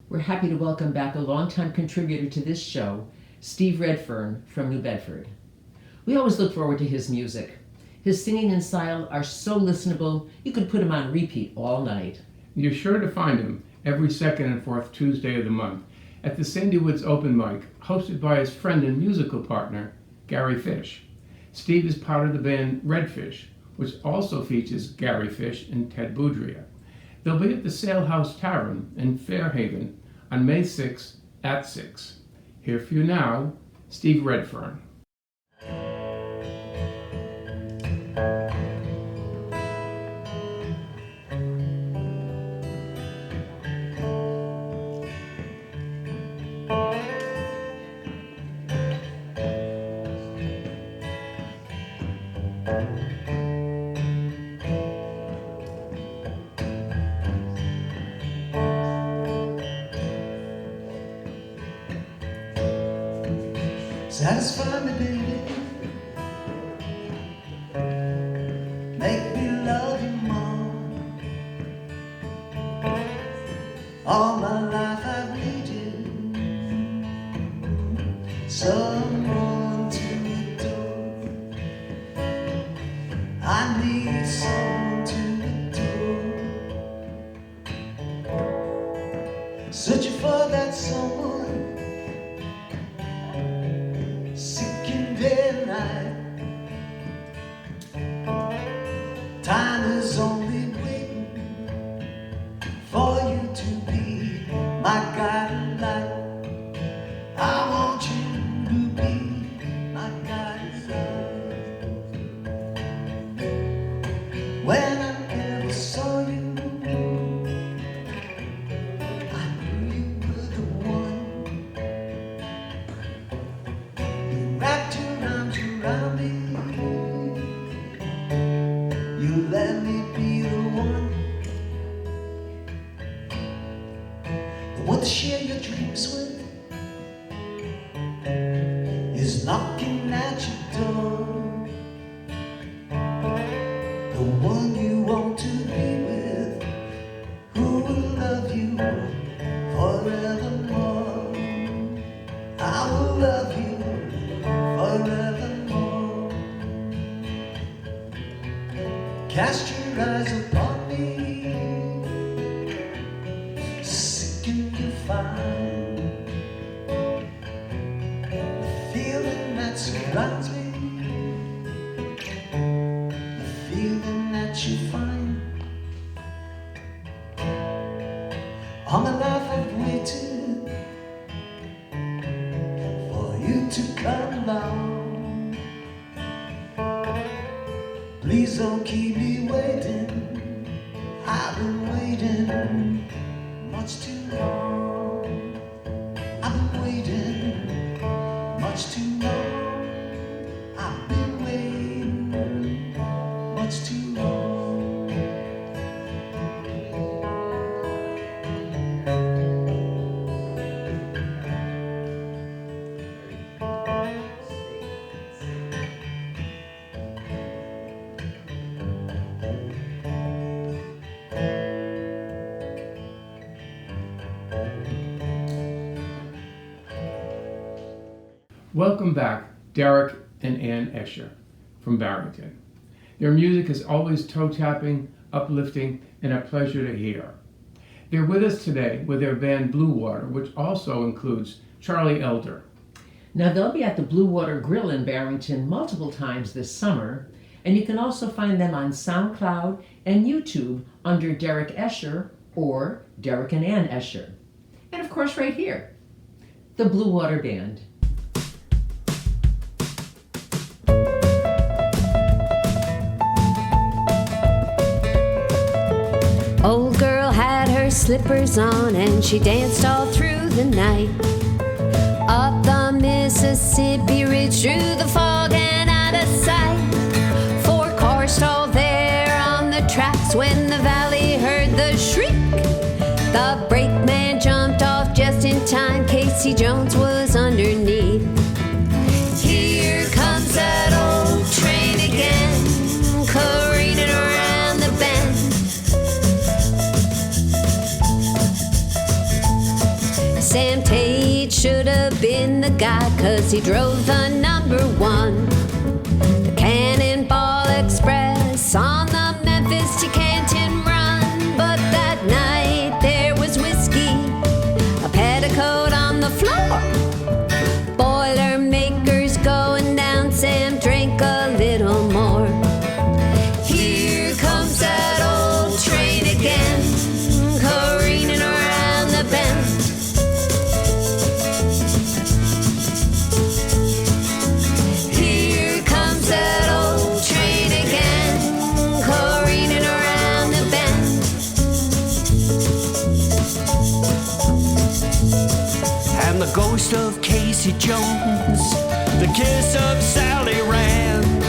We're happy to welcome back a longtime contributor to this show, Steve Redfern from New Bedford. We always look forward to his music. His singing and style are so listenable, you could put him on repeat all night. You're sure to find him every second and fourth Tuesday of the month at the Sandy Woods Open Mic, hosted by his friend and musical partner, Gary Fish. Steve is part of the band Redfish, which also features Gary Fish and Ted Boudria. They'll be at the Sail House Tavern in Fairhaven on May 6th at 6. Here for you now, Steve Redfern. Satisfy me, baby. Make me love you more. All my life I've needed someone to adore. I need someone to adore. Searching for that someone. Time is only waiting for you to be my guiding light. I want you to be my guiding light. When I never saw you, I knew you were the one. You wrapped your arms around me. You let me be the one to share your dreams with, is knocking at your door. The one you want to be with, who will love you forevermore. I will love you forevermore. Cast your eyes upon me, seek and you find the feeling that surrounds me, the feeling that you find. All my life I've waited for you to come along. Please don't keep me waiting. I've been waiting much too long. I've been waiting much too long. I've been waiting much too long. Welcome back, Derek and Ann Escher from Barrington. Their music is always toe-tapping, uplifting, and a pleasure to hear. They're with us today with their band Blue Water, which also includes Charlie Elder. Now they'll be at the Blue Water Grill in Barrington multiple times this summer, and you can also find them on SoundCloud and YouTube under Derek Escher or Derek and Ann Escher. And of course right here, the Blue Water Band. Old girl had her slippers on and she danced all through the night. Up the Mississippi Ridge through the fog and out of sight. 4 cars stalled there on the tracks when the valley heard the shriek. The brakeman jumped off just in time. Casey Jones was underneath. Here comes that old train again, careening around the bend. Sam Tate should have been the guy, 'cause he drove the #1, the Cannonball Express on the Memphis to Canton run. But that night there was whiskey, a petticoat on the floor, Boilermakers going down. Sam drank a little more. Here comes that old train again, careening around the bend. Here comes that old train again, careening around the bend. And the ghost of Casey Jones, the kiss of Sally Rand,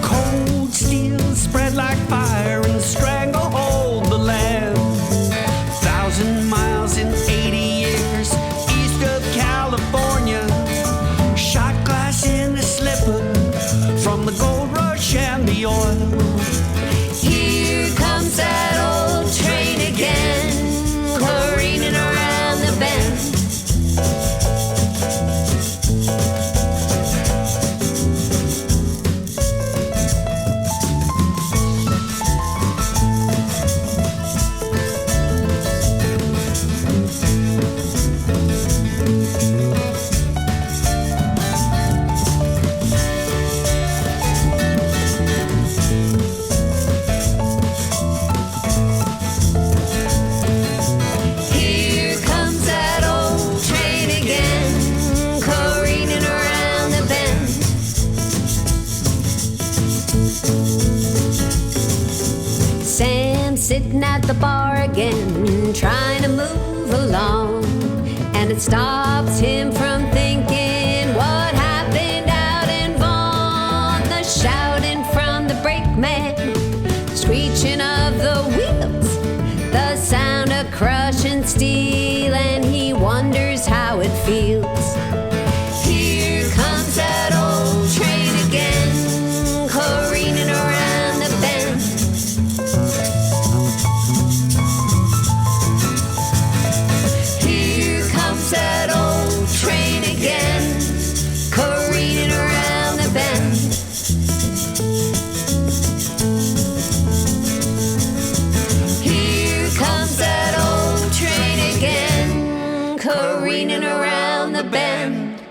cold steel spread like fire and stranglehold the land. 1,000 miles in 80 years east of California, shot glass in the slipper from the gold rush and the oil. Here comes that old train again, careening around the bend. Here comes that old train again, careening around the bend. Sam sitting at the bar again, trying to move along, and it stops him from thinking what happened out in Vaughan. The shouting from the brakeman, screeching of the wheels, the sound of crushing steel, and he wonders how it feels. Here comes that old train again, careening around the bend. Here comes that old train again, careening around the bend. Here comes that old train again, careening around the bend.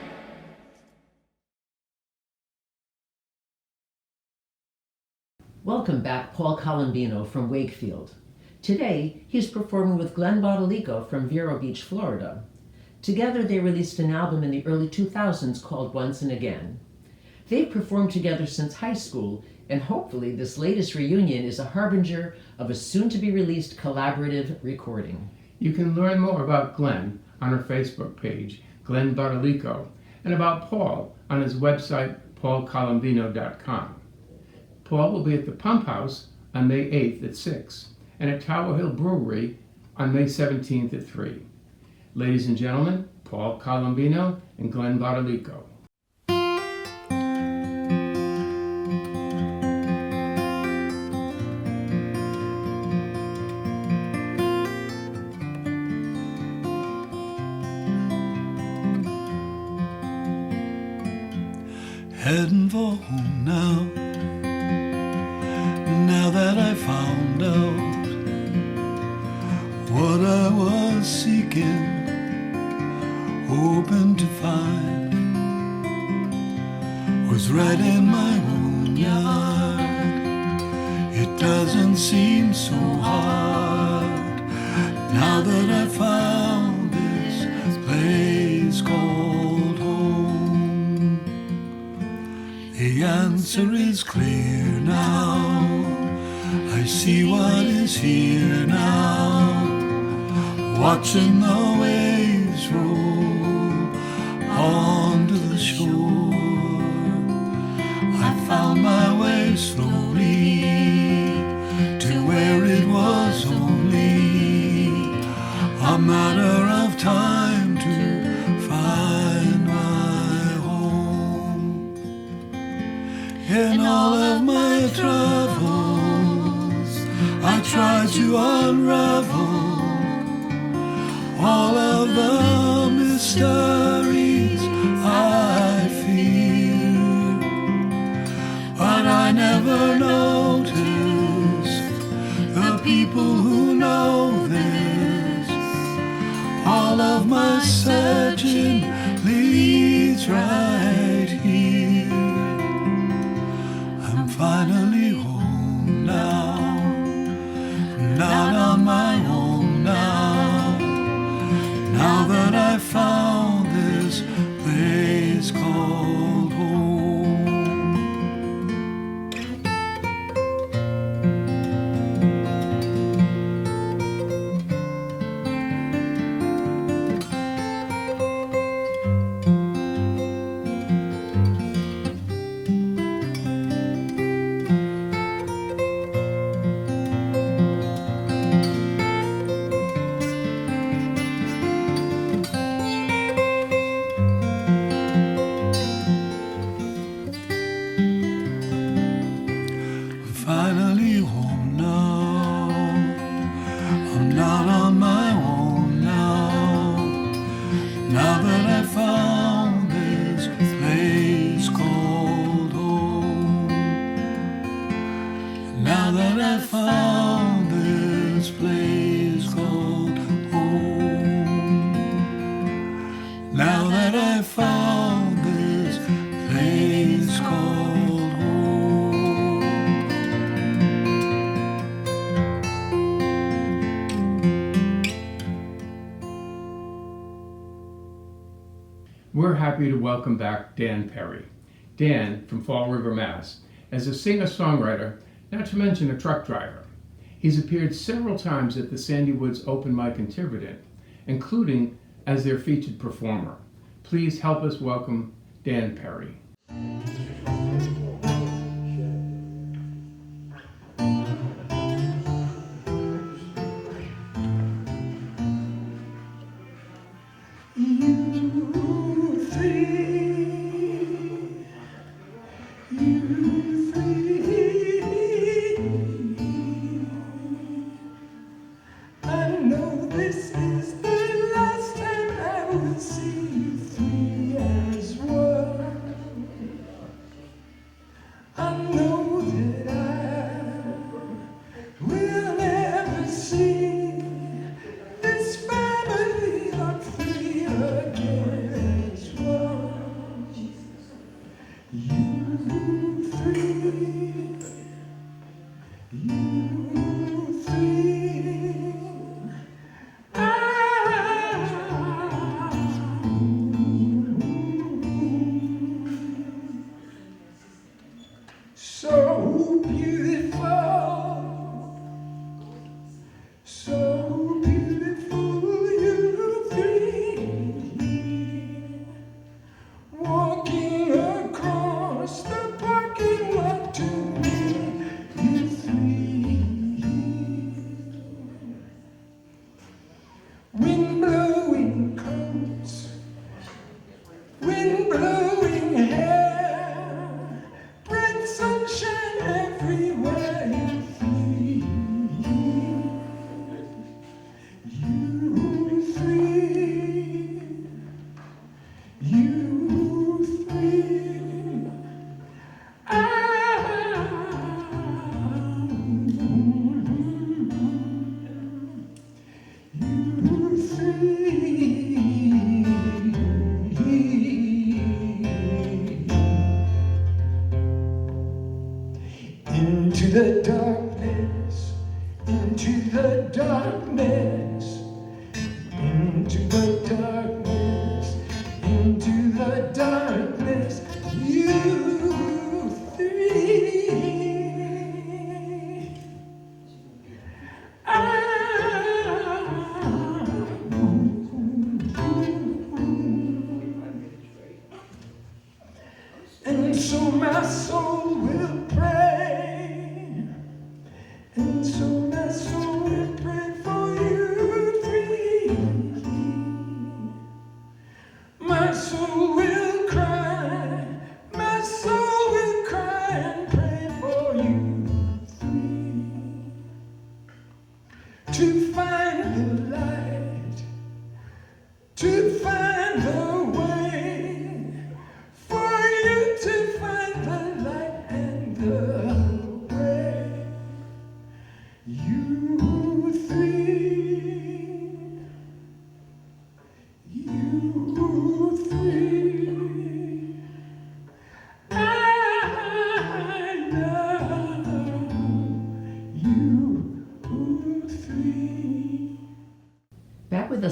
Welcome back, Paul Colombino from Wakefield. Today, he's performing with Glenn Bottalico from Vero Beach, Florida. Together, they released an album in the early 2000s called Once and Again. They've performed together since high school, and hopefully this latest reunion is a harbinger of a soon-to-be-released collaborative recording. You can learn more about Glenn on her Facebook page, Glenn Bottalico, and about Paul on his website, paulcolombino.com. Paul will be at the Pump House on May 8th at 6, and at Tower Hill Brewery on May 17th at 3. Ladies and gentlemen, Paul Colombino and Glenn Bottalico. Heading for home now, now that I found out what I was seeking, hoping to find, was right in my own yard. It doesn't seem so hard now that I found this place called home. The answer is clear now. I see what is here now. watching the waves roll onto the shore. I found my way slowly to where it was only a matter of time to find my home. In all of my travels, I tried to unravel all of the mysteries I fear, but I never noticed the people who know this. All of my searching leads right here. I'm finally home now, not on my own now. Now that I found this place called home. Finally home now, I'm not on my own now. Now that I found this place called home. Now that I found this place called home. Now that I found this place called home. We're happy to welcome back Dan Perry. Dan, from Fall River, Mass., as a singer-songwriter, not to mention a truck driver. He's appeared several times at the Sandy Woods Open Mic in Tiverton, including as their featured performer. Please help us welcome Dan Perry. I know this is the last time I will see you three as one. I know that I will never see this family of three again as one. You three, you three. So beautiful, you three, walking across the parking lot to me, you three, wind blowing coats, wind blowing hair, bright sunshine everywhere, you three, you three, you three. You into the darkness, into the darkness, into the darkness, into the darkness, you three.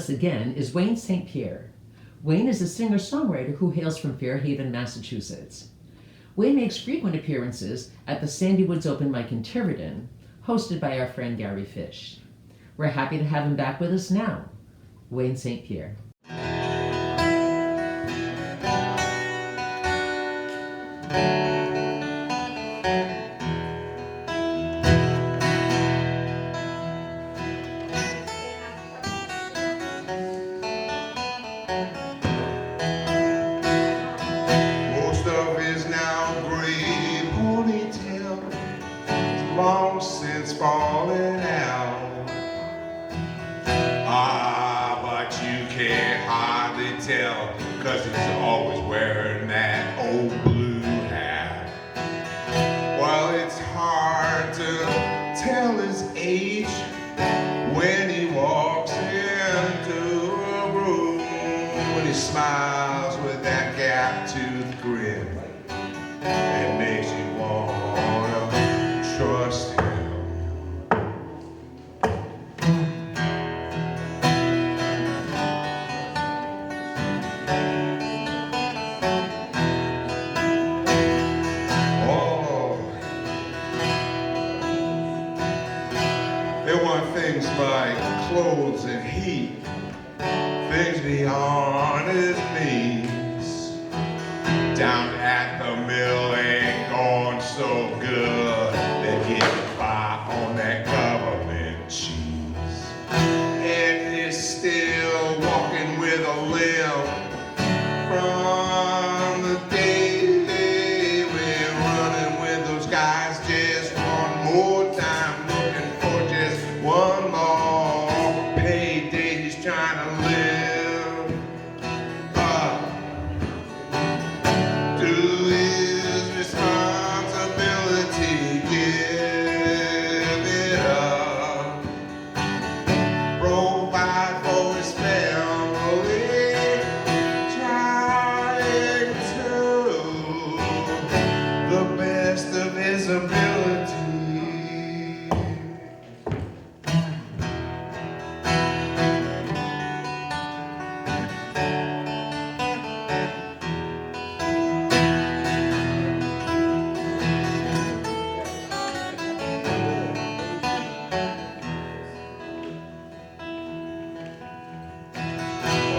us again is Wayne St. Pierre. Wayne is a singer-songwriter who hails from Fairhaven, Massachusetts. Wayne makes frequent appearances at the Sandy Woods Open Mic in Tiverton, hosted by our friend Gary Fish. We're happy to have him back with us now. Wayne St. Pierre. Most of his now gray ponytail is long since fallen out. Ah, but you can't hardly tell, 'cause he's always wearing that old blue hat. Well, it's hard to tell his age when he walks into a room, when he smiles with that gap-toothed grin. It makes you wanna trust him. Oh, there weren't things like clothes and heat, things beyond his means. Down at the mill ain't going so good, they get by on that government cheese. And he's still walking with a limp from the day they were running with those guys just one more time, looking for just one more payday. He's trying to live up to his responsibility, give it up, provide for his family, trying to the best of his ability.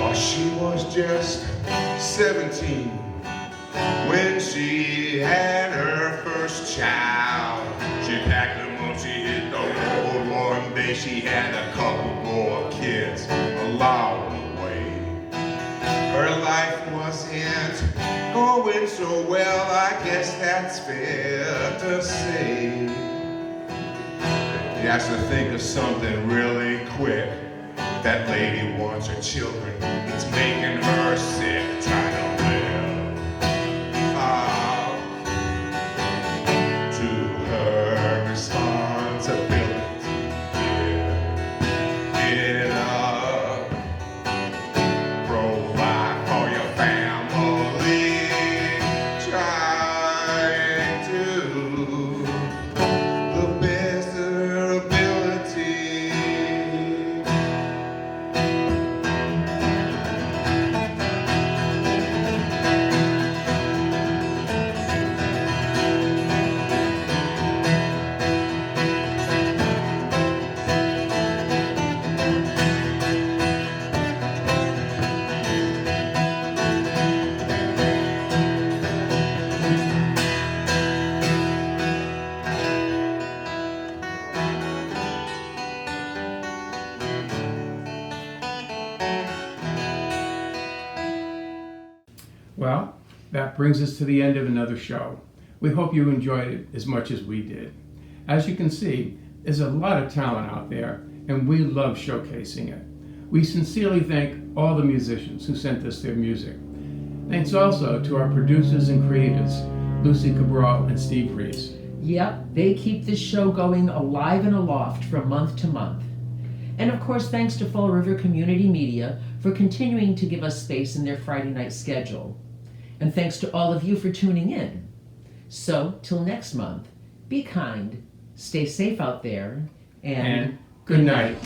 Oh, she was just 17 when she had her first child. She packed them up, she hit the road one day. She had a couple more kids along the way. Her life wasn't going so well, I guess that's fair to say. You have to think of something really quick. That lady wants her children, it's making her sick, trying to live up to her responsibility. Get it up, provide for your family, trying to the best of her ability. Well, that brings us to the end of another show. We hope you enjoyed it as much as we did. As you can see, there's a lot of talent out there, and we love showcasing it. We sincerely thank all the musicians who sent us their music. Thanks also to our producers and creators, Lucy Cabral and Steve Reese. Yep, they keep this show going alive and aloft from month to month. And of course, thanks to Fall River Community Media for continuing to give us space in their Friday night schedule. And thanks to all of you for tuning in. So, till next month, be kind, stay safe out there, and Good night.